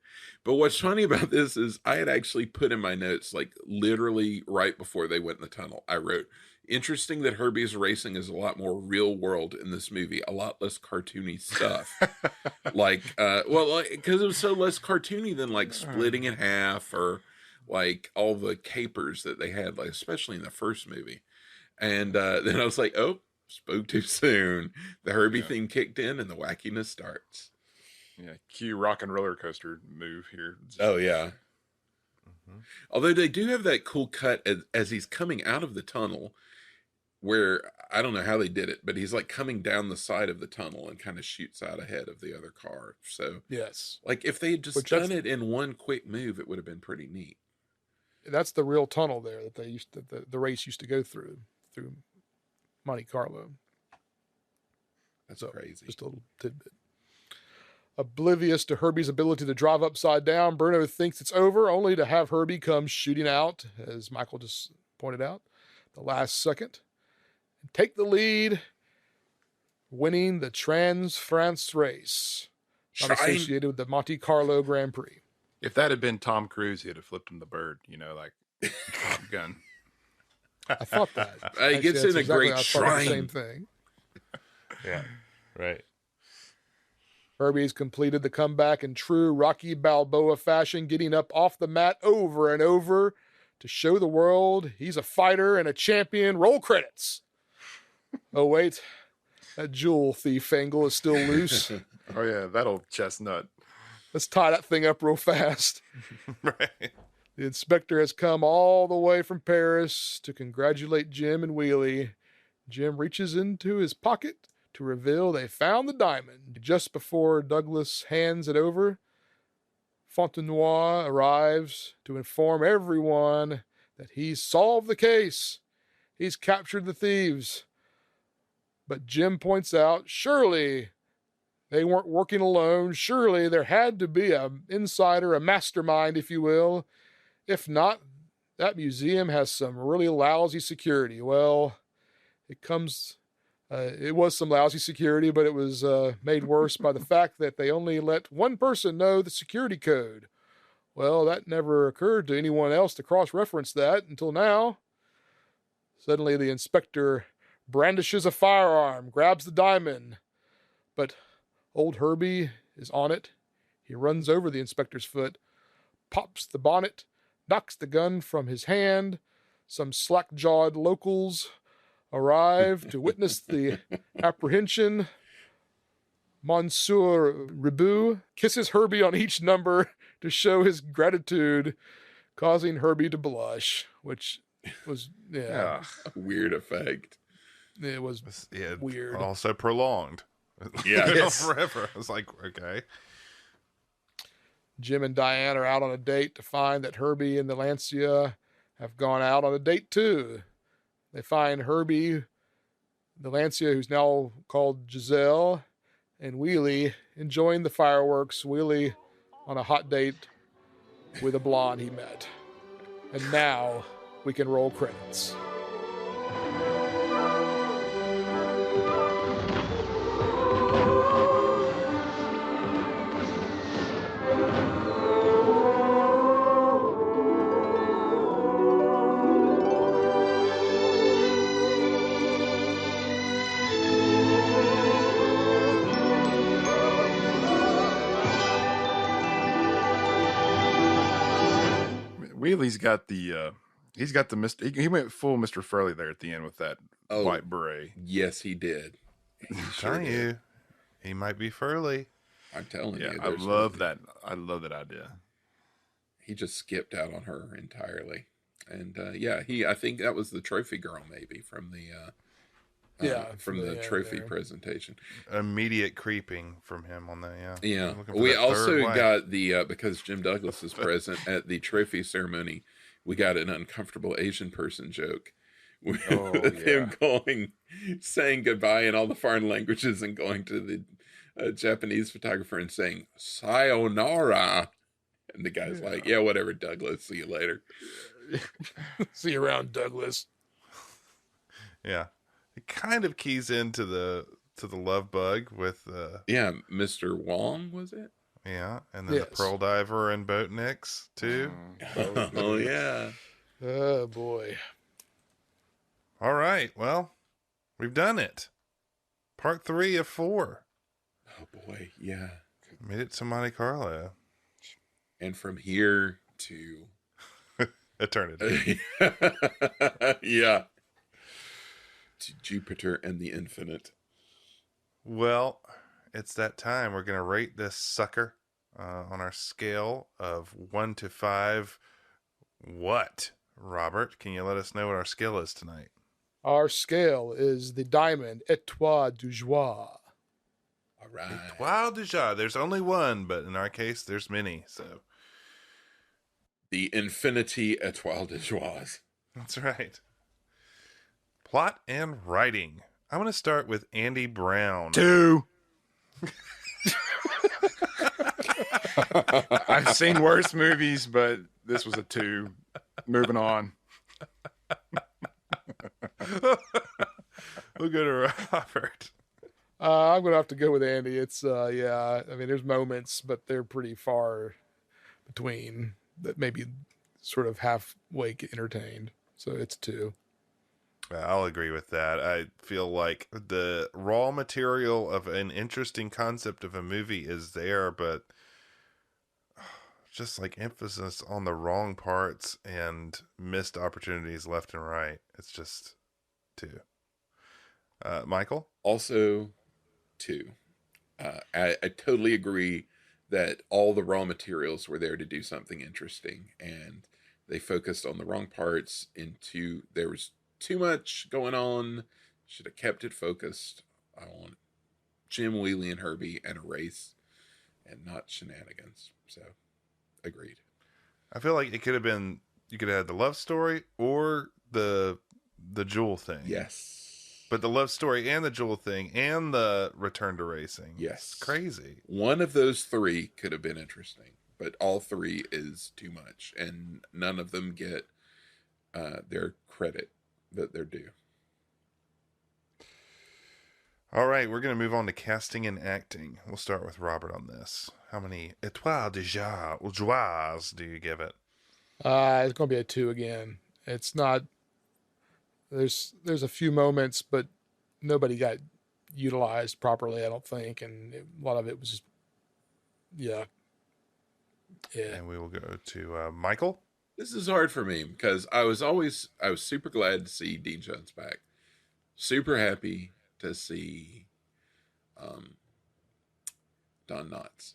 But what's funny about this is I had actually put in my notes, like literally right before they went in the tunnel, I wrote, interesting that Herbie's racing is a lot more real world in this movie, a lot less cartoony stuff. Like, because it was so less cartoony than like splitting in half or like all the capers that they had, like especially in the first movie. And then I was like, oh, spoke too soon. The Herbie theme kicked in and the wackiness starts. Yeah, cue rock and roller coaster move here. Oh yeah. Although they do have that cool cut as he's coming out of the tunnel, where I don't know how they did it, but he's like coming down the side of the tunnel and kind of shoots out ahead of the other car. So yes, like if they had just done it in one quick move, it would have been pretty neat. That's the real tunnel there that they used to, the race used to go through Monte Carlo. That's so, crazy. Just a little tidbit. Oblivious to Herbie's ability to drive upside down, Bruno thinks it's over, only to have Herbie come shooting out, as Michael just pointed out, the last second, and take the lead, winning the Trans-France race, not associated with the Monte Carlo Grand Prix. If that had been Tom Cruise, he'd have flipped him the bird, like Top Gun. I thought that. He gets in a great shrine. Same thing. Yeah, right. Herbie's completed the comeback in true Rocky Balboa fashion, getting up off the mat over and over to show the world he's a fighter and a champion. Roll credits. Oh, wait. That jewel thief angle is still loose. Oh, yeah, that old chestnut. Let's tie that thing up real fast. Right. The inspector has come all the way from Paris to congratulate Jim and Wheelie. Jim reaches into his pocket to reveal they found the diamond. Just before Douglas hands it over, Fontenoy arrives to inform everyone that he's solved the case. He's captured the thieves. But Jim points out, surely they weren't working alone. Surely there had to be an insider, a mastermind, if you will. If not, that museum has some really lousy security. Well, it was some lousy security, but it was made worse by the fact that they only let one person know the security code. Well, that never occurred to anyone else to cross-reference that until now. Suddenly, the inspector brandishes a firearm, grabs the diamond, but old Herbie is on it. He runs over the inspector's foot, pops the bonnet, knocks the gun from his hand. Some slack-jawed locals arrive to witness the apprehension. Monsieur Ribou kisses Herbie on each number to show his gratitude, causing Herbie to blush, which was, a weird effect. It was weird. Also prolonged. Yeah, yes. Forever. I was like, okay. Jim and Diane are out on a date to find that Herbie and the Lancia have gone out on a date too. They find Herbie, the Lancia, who's now called Giselle, and Wheelie enjoying the fireworks. Wheelie on a hot date with a blonde he met. And now we can roll credits. Wheelie's got the he's got the he went full Mr. Furley there at the end with that white beret. Yes, he did. He sure Telling did. you, he might be Furley. I'm telling Yeah, you. I love that. I love that idea. He just skipped out on her entirely. And I think that was the trophy girl maybe from the from the trophy presentation. Immediate creeping from him on that, yeah. Yeah. Looking for We that also third wife. got the because Jim Douglas is present at the trophy ceremony, we got an uncomfortable Asian person joke. With him saying goodbye in all the foreign languages and going to the Japanese photographer and saying sayonara. And the guy's like, yeah, whatever, Douglas. See you later. See you around, Douglas. Yeah. It kind of keys into the love bug with Mr. Wong, was it? Yeah, and then the Pearl Diver and Boatniks too. Oh yeah. Oh boy. All right, well, we've done it. Part 3 of 4. Oh boy, yeah. Made it to Monte Carlo. And from here to eternity. Yeah. To Jupiter and the infinite. Well, it's that time. We're going to rate this sucker on our scale of 1 to 5. What? Robert, can you let us know what our scale is tonight? Our scale is the diamond Étoile du Joie. All right. Étoile du Joie. There's only one, but in our case, there's many. So the infinity Étoile de Joie. That's right. Plot and writing. I'm going to start with Andy Brown. 2. I've seen worse movies, but this was a 2. Moving on. We'll go to Robert. I'm going to have to go with Andy. It's, I mean, there's moments, but they're pretty far between that maybe sort of halfway get entertained. So it's 2. I'll agree with that. I feel like the raw material of an interesting concept of a movie is there, but just like emphasis on the wrong parts and missed opportunities left and right. It's just 2. Michael? Also 2. I totally agree that all the raw materials were there to do something interesting, and they focused on the wrong parts. There was too much going on. Should have kept it focused on Jim, Wheelie, and Herbie and a race, and not shenanigans. So, agreed. I feel like it could have been, you could have had the love story or the jewel thing. Yes. But the love story and the jewel thing and the return to racing. Yes. It's crazy. One of those 3 could have been interesting, but all 3 is too much, and none of them get their credit that they're due. All right, we're going to move on to casting and acting. We'll start with Robert on this. How many étoiles de joie do you give it? It's going to be a 2 again. It's not. There's a few moments, but nobody got utilized properly, I don't think, and a lot of it was just, yeah. And we will go to Michael. This is hard for me because I was super glad to see Dean Jones back. Super happy to see Don Knotts.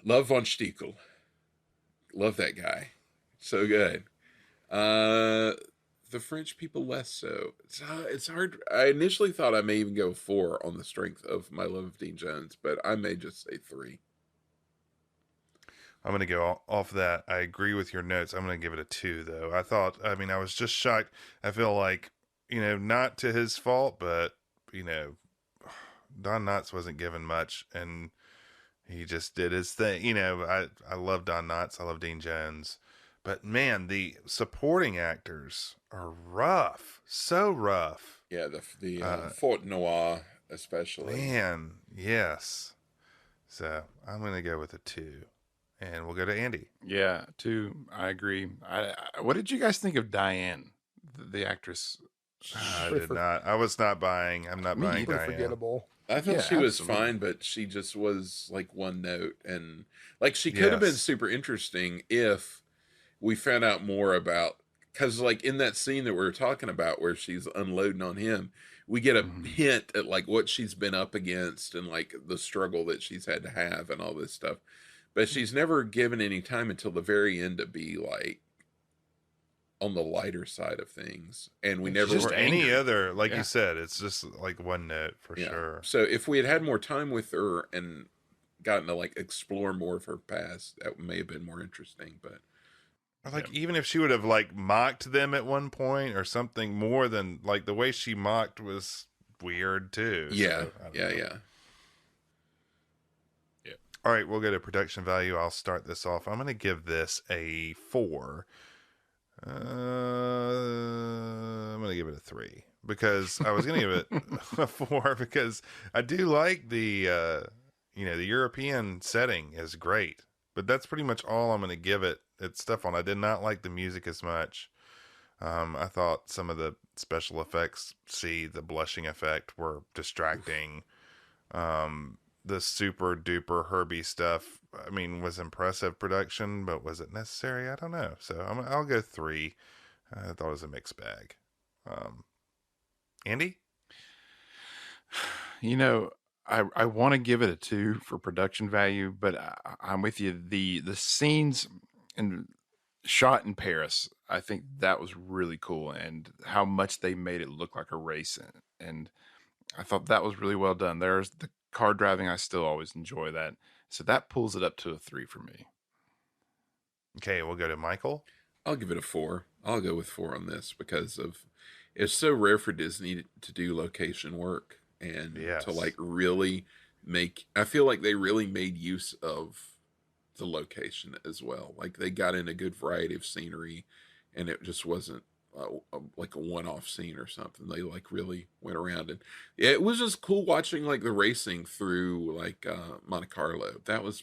Love Von Stiegel. Love that guy. So good. The French people less so. It's hard. I initially thought I may even go 4 on the strength of my love of Dean Jones, but I may just say 3. I'm going to go off that. I agree with your notes. I'm going to give it a 2, though. I was just shocked. I feel like, not to his fault, but, Don Knotts wasn't given much, and He just did his thing. I love Don Knotts. I love Dean Jones. But man, the supporting actors are rough. So rough. Yeah, the Fort Noir especially. Man, yes. So I'm going to go with a 2. And we'll go to Andy. Yeah, 2. I agree. What did you guys think of Diane, the actress? I did not. I was not buying. I'm not buying Pretty Diane. forgettable. I thought Yeah, she was absolutely. fine, but she just was like one note. And like she could have been Yes. super interesting if we found out more about, because like in that scene that we were talking about where she's unloading on him, we get a Mhm. hint at like what she's been up against and like the struggle that she's had to have and all this stuff. But she's never given any time until the very end to be like on the lighter side of things. And we never Just were any angry. other, like Yeah. you said, it's just like one note for sure. So if we had had more time with her and gotten to like explore more of her past, that may have been more interesting. But Or like even if she would have like mocked them at one point or something more than like the way she mocked was weird too. yeah, So, I don't know. yeah. All right, we'll go to production value. I'll start this off. I'm going to give this a 4. I'm going to give it a 3 because I was going to give it a 4 because I do like the European setting is great, but that's pretty much all I'm going to give it. It's stuff on. I did not like the music as much. I thought some of the special effects, the blushing effect, were distracting. The super duper Herbie stuff, I mean, was impressive production, but was it necessary? I don't know. So I'll go 3. I thought it was a mixed bag. Andy? I want to give it a 2 for production value, but I'm with you. The scenes and shot in Paris, I think that was really cool, and how much they made it look like a race, and I thought that was really well done. There's the car driving. I still always enjoy that, so that pulls it up to a 3 for me. Okay, we'll go to Michael. I'll give it a 4. I'll go with 4 on this because of it's so rare for Disney to do location work and Yes. to like really make. I feel like they really made use of the location as well. Like they got in a good variety of scenery, and it just wasn't like a one-off scene or something. They like really went around, and yeah, it was just cool watching like the racing through like Monte Carlo. That was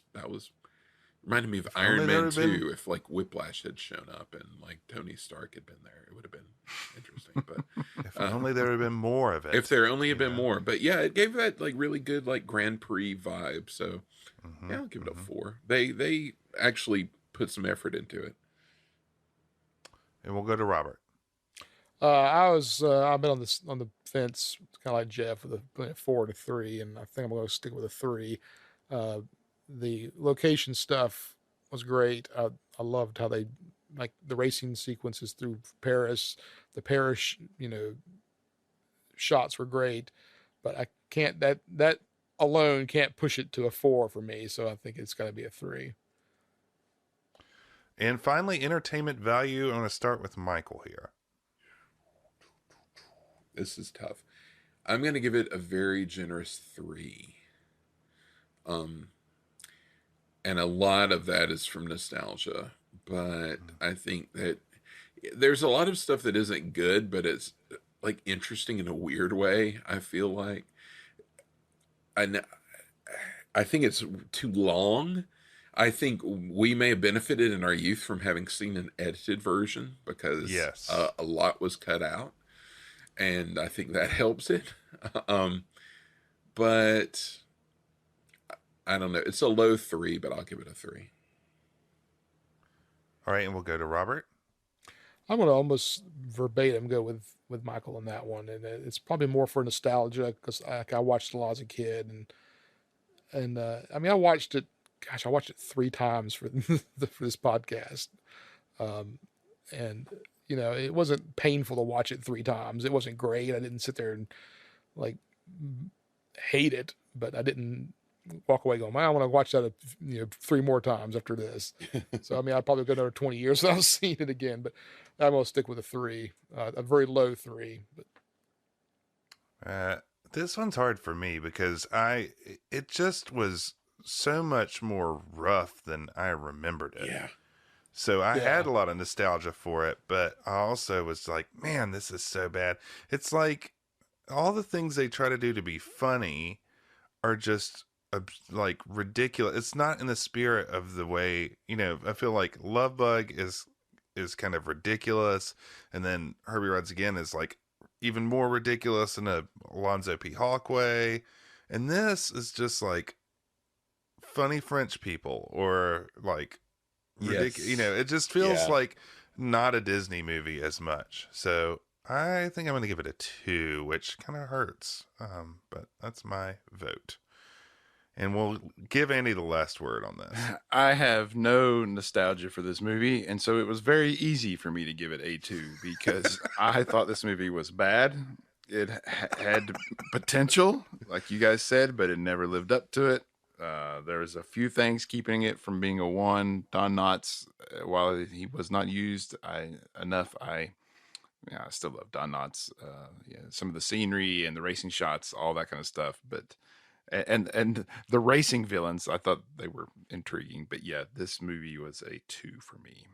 reminded me of only Iron there Man would've been- 2 if like Whiplash had shown up and like Tony Stark had been there. It would have been interesting. But If only there would have been more of it. if there only had been know? more. But yeah, it gave that like really good like Grand Prix vibe. So Mhm, yeah, I'll give it a mhm. 4. They actually put some effort into it. And we'll go to Robert. I've been on the fence, kind of like Jeff, with a 4 to 3, and I think I'm going to stick with a 3. The location stuff was great. I loved how they like the racing sequences through Paris. The Paris, shots were great, but I can't that alone can't push it to a 4 for me. So I think it's got to be a 3. And finally, entertainment value. I'm going to start with Michael here. This is tough. I'm going to give it a very generous 3. And a lot of that is from nostalgia, but I think that there's a lot of stuff that isn't good, but it's like interesting in a weird way. I feel like I I think it's too long. I think we may have benefited in our youth from having seen an edited version because Yes. a lot was cut out, and I think that helps it. But I don't know. It's a low 3, but I'll give it a 3. All right, and we'll go to Robert. I'm going to almost verbatim go with Michael on that one, and it's probably more for nostalgia because I watched a lot as a kid, and I mean I watched it. Gosh, I watched it 3 times for for this podcast, and it wasn't painful to watch it 3 times. It wasn't great. I didn't sit there and like hate it, but I didn't walk away going, I want to watch that 3 more times after this. So I mean, I'd probably go another 20 years without seeing it again, but I'm going to stick with a 3, a very low 3. But This one's hard for me because it just was so much more rough than I remembered it. Yeah. So I Yeah. had a lot of nostalgia for it, but I also was like, man, this is so bad. It's like all the things they try to do to be funny are just like ridiculous. It's not in the spirit of the way, I feel like Love Bug is kind of ridiculous, and then Herbie Rides Again is like even more ridiculous in a Alonzo P. Hawk way. And this is just like funny French people, or like ridiculous. Yes. It just feels Yeah. like not a Disney movie as much. So I think I'm going to give it a 2, which kind of hurts. But that's my vote. And we'll give Andy the last word on this. I have no nostalgia for this movie, and so it was very easy for me to give it a 2 because I thought this movie was bad. It had potential, like you guys said, but it never lived up to it. There was a few things keeping it from being a 1. Don Knotts, while he was not used enough, I still love Don Knotts. Some of the scenery and the racing shots, all that kind of stuff, but. And the racing villains, I thought they were intriguing. But yeah, this movie was a 2 for me.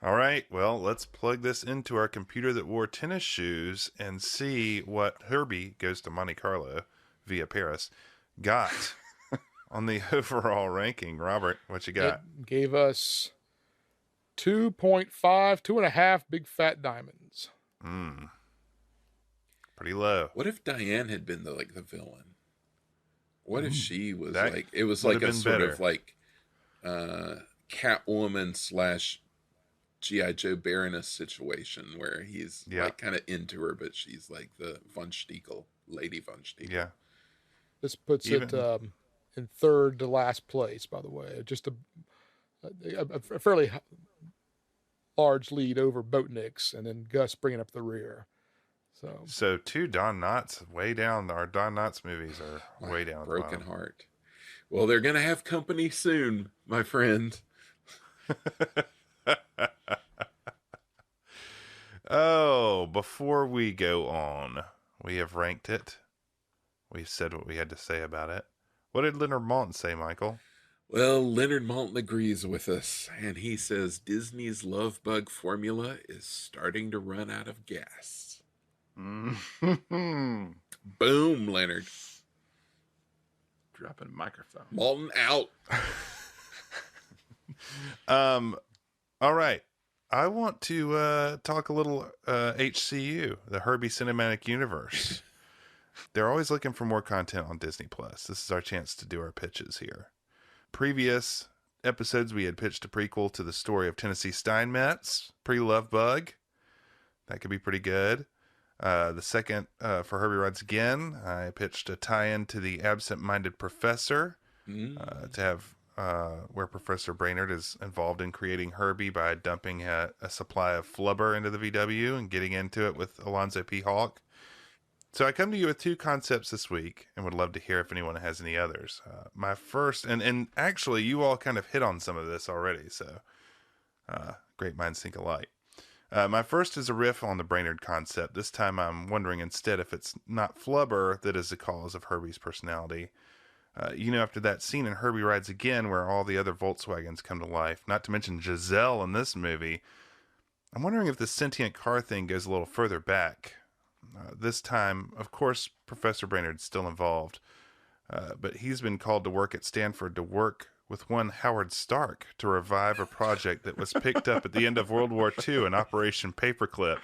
All right. Well, let's plug this into our computer that wore tennis shoes and see what Herbie Goes to Monte Carlo via Paris got on the overall ranking. Robert, what you got? It gave us 2.5, 2.5 big fat diamonds. Pretty low. What if Diane had been the villain? What if she was that like, it was would like have a been sort better. of like Catwoman / G.I. Joe Baroness situation where he's like kind of into her, but she's like the Von Stiegel, Lady Von Stiegel. Yeah. This puts it in third to last place, by the way. Just a fairly large lead over Boatniks, and then Gus bringing up the rear. So 2 Don Knotts, way down. Our Don Knotts movies are way down. Broken heart. Well, they're going to have company soon, my friend. Oh, before we go on, we have ranked it. We said what we had to say about it. What did Leonard Maltin say, Michael? Well, Leonard Maltin agrees with us, and he says Disney's Love Bug formula is starting to run out of gas. Mm-hmm. Boom, Leonard. Dropping a microphone. Maltin out. All right. I want to talk a little HCU, the Herbie Cinematic Universe. They're always looking for more content on Disney Plus. This is our chance to do our pitches here. Previous episodes, we had pitched a prequel to the story of Tennessee Steinmetz, pre-Love Bug. That could be pretty good. The second, for Herbie Rides Again, I pitched a tie-in to The Absent-Minded Professor, to have where Professor Brainerd is involved in creating Herbie by dumping a supply of flubber into the VW and getting into it with Alonzo P. Hawk. So I come to you with 2 concepts this week and would love to hear if anyone has any others. My first, and actually you all kind of hit on some of this already, so great minds think alike. My first is a riff on the Brainerd concept. This time I'm wondering instead if it's not flubber that is the cause of Herbie's personality. After that scene in Herbie Rides Again where all the other Volkswagens come to life, not to mention Giselle in this movie, I'm wondering if the sentient car thing goes a little further back. This time, of course, Professor Brainerd's still involved, but he's been called to work at Stanford to work with one Howard Stark to revive a project that was picked up at the end of World War II in Operation Paperclip.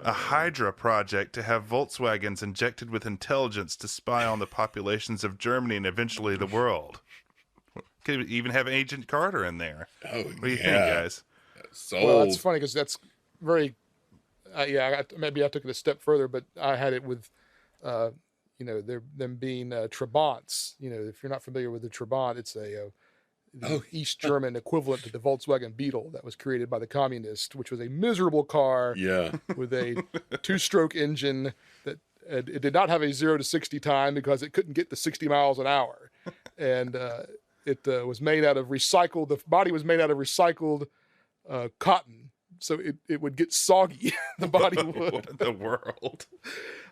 A Hydra project to have Volkswagens injected with intelligence to spy on the populations of Germany and eventually the world. Could even have Agent Carter in there. Oh, what do you think, guys? Sold. Well, that's funny because that's very, maybe I took it a step further, but I had it with, them being Trabants. If you're not familiar with the Trabant, it's the East German equivalent to the Volkswagen Beetle that was created by the communists, which was a miserable car with a 2-stroke engine that it did not have a 0 to 60 time because it couldn't get to 60 miles an hour. And it was made out of recycled, the body was made out of recycled cotton so it would get soggy. The body would. What in the world?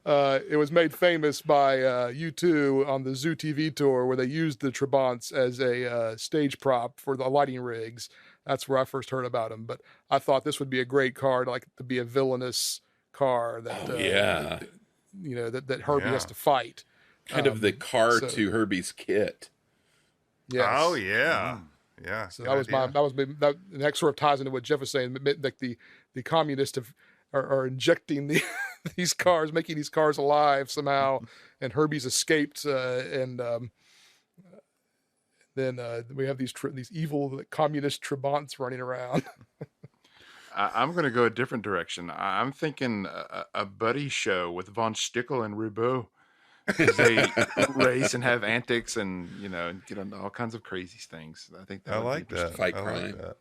It was made famous by U2 on the Zoo TV tour, where they used the Trabants as a stage prop for the lighting rigs. That's where I first heard about them. But I thought this would be a great car, like to be a villainous car that that Herbie has to fight. Kind of the car to Herbie's kit. Yes. Oh yeah. Yeah. So that next sort of ties into what Jeff was saying, that the communists are injecting these cars, making these cars alive somehow, and Herbie's escaped, and then we have these evil communist Trabants running around. I'm going to go a different direction. I'm thinking a buddy show with Von Stickel and Roubaud. They race and have antics and get into all kinds of crazy things. I think I like that. Fight crime. Like that.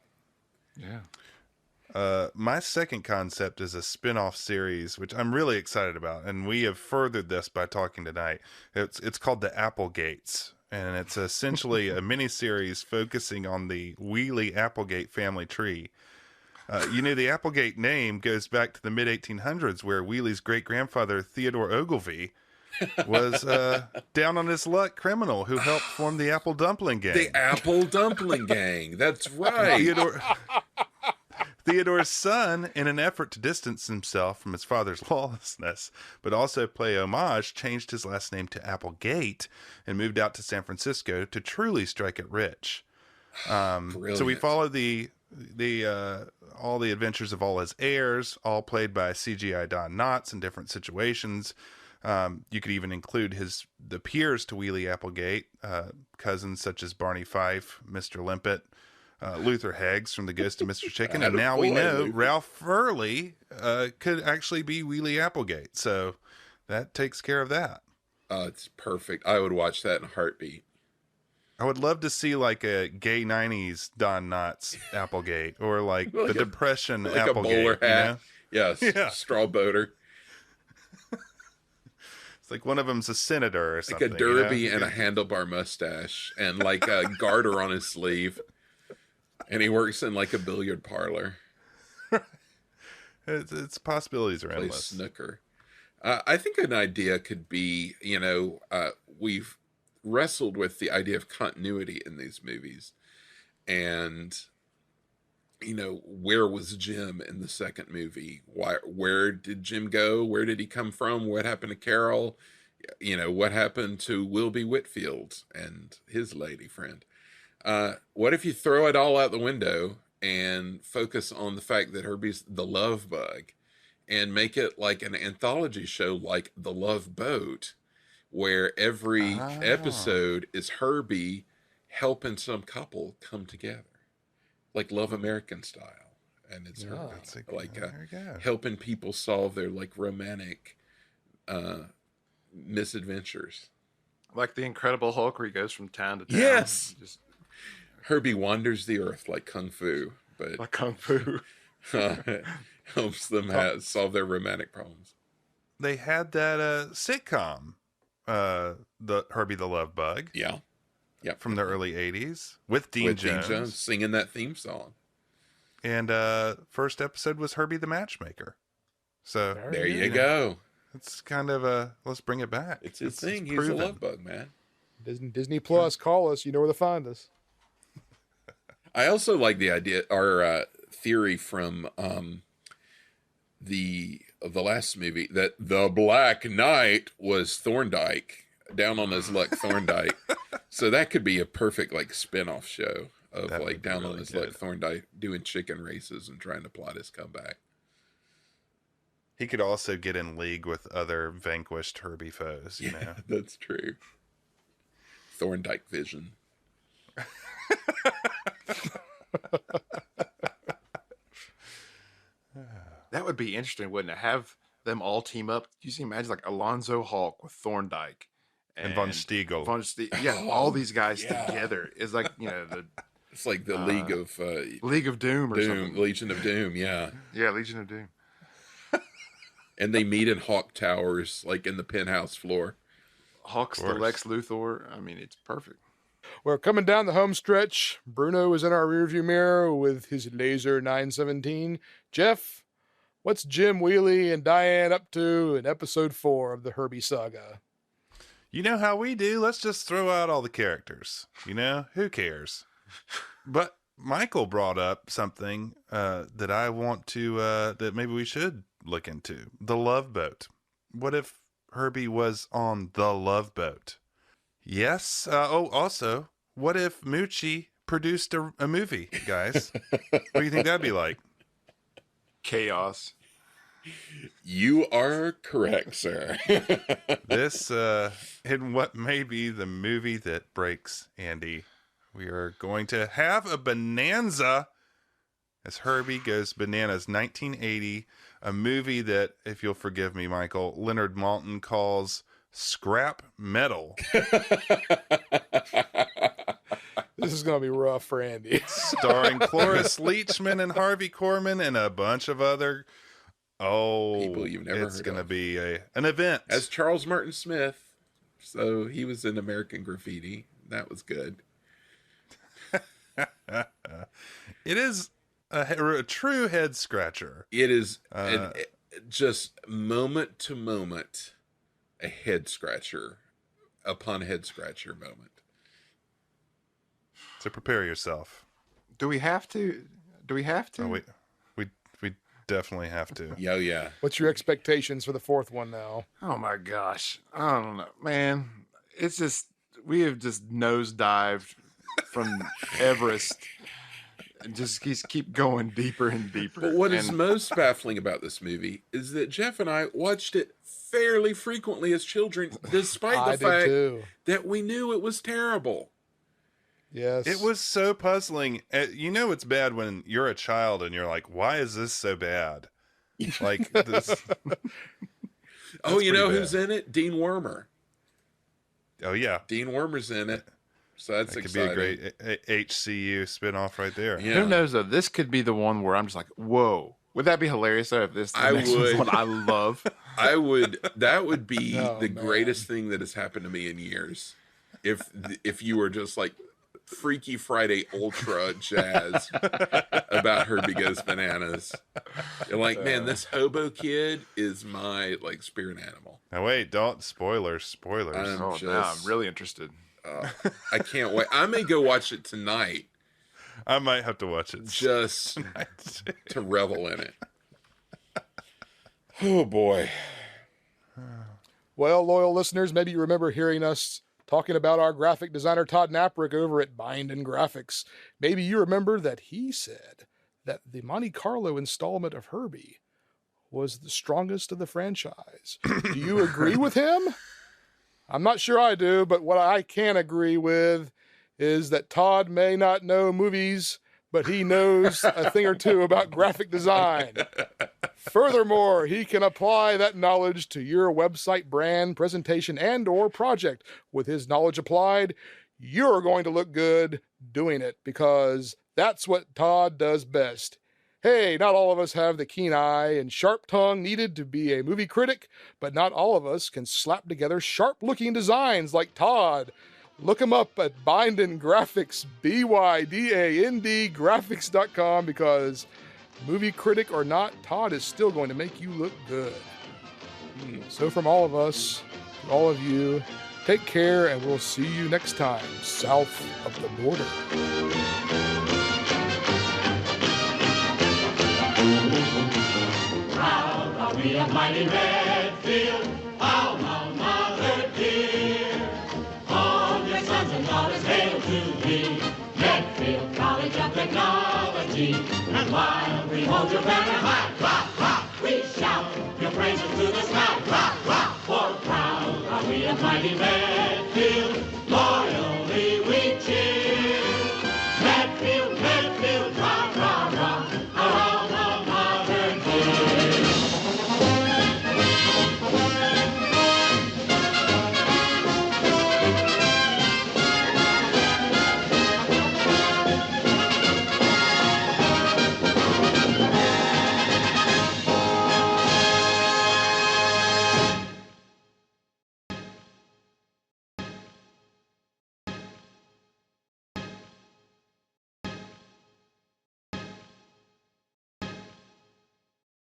Yeah. My second concept is a spin-off series, which I'm really excited about, and we have furthered this by talking tonight. It's called The Applegates, and it's essentially a mini-series focusing on the Wheelie Applegate family tree. The Applegate name goes back to the mid-1800s, where Wheelie's great-grandfather, Theodore Ogilvy, was down on his luck criminal who helped form the Apple Dumpling Gang. The Apple Dumpling Gang. That's right. Theodore's son, in an effort to distance himself from his father's lawlessness, but also play homage, changed his last name to Applegate and moved out to San Francisco to truly strike it rich. So we follow all the adventures of all his heirs, all played by CGI Don Knotts in different situations. You could even include the peers to Wheelie Applegate, cousins such as Barney Fife, Mr. Limpet, Luther Heggs from The Ghost of Mr. Chicken, and now we know Ralph Furley could actually be Wheelie Applegate. So that takes care of that. It's perfect. I would watch that in a heartbeat. I would love to see like a gay 90s Don Knotts Applegate, or like the Depression like Applegate. A bowler hat. Yes, yeah. Straw boater. It's like one of them's a senator or something. Like a derby and a handlebar mustache and like a garter on his sleeve. And he works in like a billiard parlor. Its possibilities are endless. Snooker. I think an idea could be, we've wrestled with the idea of continuity in these movies. And, where was Jim in the second movie? Where did Jim go? Where did he come from? What happened to Carol? What happened to Wilby Whitfield and his lady friend? What if you throw it all out the window and focus on the fact that Herbie's the love bug, and make it like an anthology show like The Love Boat, where every episode is Herbie helping some couple come together, like Love American style. And it's helping people solve their like romantic misadventures. Like the Incredible Hulk, where he goes from town to town. Yes. Herbie wanders the earth like Kung Fu, but like Kung Fu helps them solve their romantic problems. They had that sitcom, the Herbie the Love Bug. Yeah. From the early 80s with Dean Jones singing that theme song. And first episode was Herbie the Matchmaker. So there you go. It's kind of let's bring it back. It's his thing. He's a love bug, man. Disney Plus, call us. You know where to find us. I also like the idea, our theory from the last movie, that the Black Knight was Thorndike, down on his luck Thorndike. So that could be a perfect like spin-off show of like down on his luck Thorndike doing chicken races and trying to plot his comeback. He could also get in league with other vanquished Herbie foes, That's true. Thorndike vision. That would be interesting, wouldn't it? Have them all team up. You see, imagine like Alonzo Hawk with Thorndike and Von Stiegel. All these guys together is like it's like the League of Doom or something. Legion of Doom, yeah, Legion of Doom. And they meet in Hawk Towers, like in the penthouse floor. Hawk's the Lex Luthor. I mean, it's perfect. We're coming down the home stretch. Bruno is in our rearview mirror with his laser 917. Jeff, what's Jim, Wheelie, and Diane up to in episode 4 of the Herbie saga? You know how we do. Let's just throw out all the characters. You know, who cares? But Michael brought up something that I want to, that maybe we should look into. The Love Boat. What if Herbie was on the Love Boat? Yes. Also, what if Moochie produced a movie, guys? What do you think that'd be like? Chaos. You are correct, sir. This, in what may be the movie that breaks Andy, we are going to have a bonanza as Herbie Goes Bananas, 1980, a movie that, if you'll forgive me, Michael, Leonard Maltin calls scrap metal. This is going to be rough for Andy. Starring Cloris Leachman and Harvey Korman and a bunch of other people you've never heard it's going to of. be an event. As Charles Martin Smith. So he was in American Graffiti. That was good. It is a true head scratcher. It is just moment to moment a head scratcher upon head scratcher moment. So prepare yourself. Do we have to? Oh, we definitely have to. Yeah. What's your expectations for the 4th one now? Oh my gosh. I don't know, man. It's just, we have just nosedived from Everest and just keep going deeper and deeper. But what is most baffling about this movie is that Jeff and I watched it fairly frequently as children, despite the fact that we knew it was terrible. Yes. It was so puzzling. You know it's bad when you're a child and you're like, why is this so bad? Like this. Oh, you know bad. who's in it? Dean Wormer. Oh, yeah. Dean Wormer's in it. So that's That could exciting. be a great HCU spinoff right there. Yeah. Who knows though? This could be the one where I'm just like, whoa. Would that be hilarious though if this I next one's would. one I love? That would be Oh, the man. greatest thing that has happened to me in years. If you were just like Freaky Friday Ultra jazz about Herbie Goes Bananas. You're like, man, this hobo kid is my like spirit animal. Now wait, don't spoilers. Now I'm really interested. I can't wait. I may go watch it tonight I might have to watch it. just to revel in it. Oh boy. Well, loyal listeners, maybe you remember hearing us talking about our graphic designer Todd Naprick over at Bind and Graphics. Maybe you remember that he said that the Monte Carlo installment of Herbie was the strongest of the franchise. Do you agree with him? I'm not sure I do, but what I can agree with is that Todd may not know movies, but he knows a thing or two about graphic design. Furthermore, he can apply that knowledge to your website, brand, presentation, and or project. With his knowledge applied, you're going to look good doing it because that's what Todd does best. Hey, not all of us have the keen eye and sharp tongue needed to be a movie critic, but not all of us can slap together sharp-looking designs like Todd. Look him up at Bind and Graphics, BYDAND graphics.com, because movie critic or not, Todd is still going to make you look good. So from all of us, to all of you, take care and we'll see you next time, south of the border. Proud are we of mighty Medfield, alma mater dear. All your sons and daughters hail to thee, Medfield College of Technology. And while we hold your banner high, rock, rock, we shout your praises to the sky, rock, rock. For proud are we of mighty Medfield.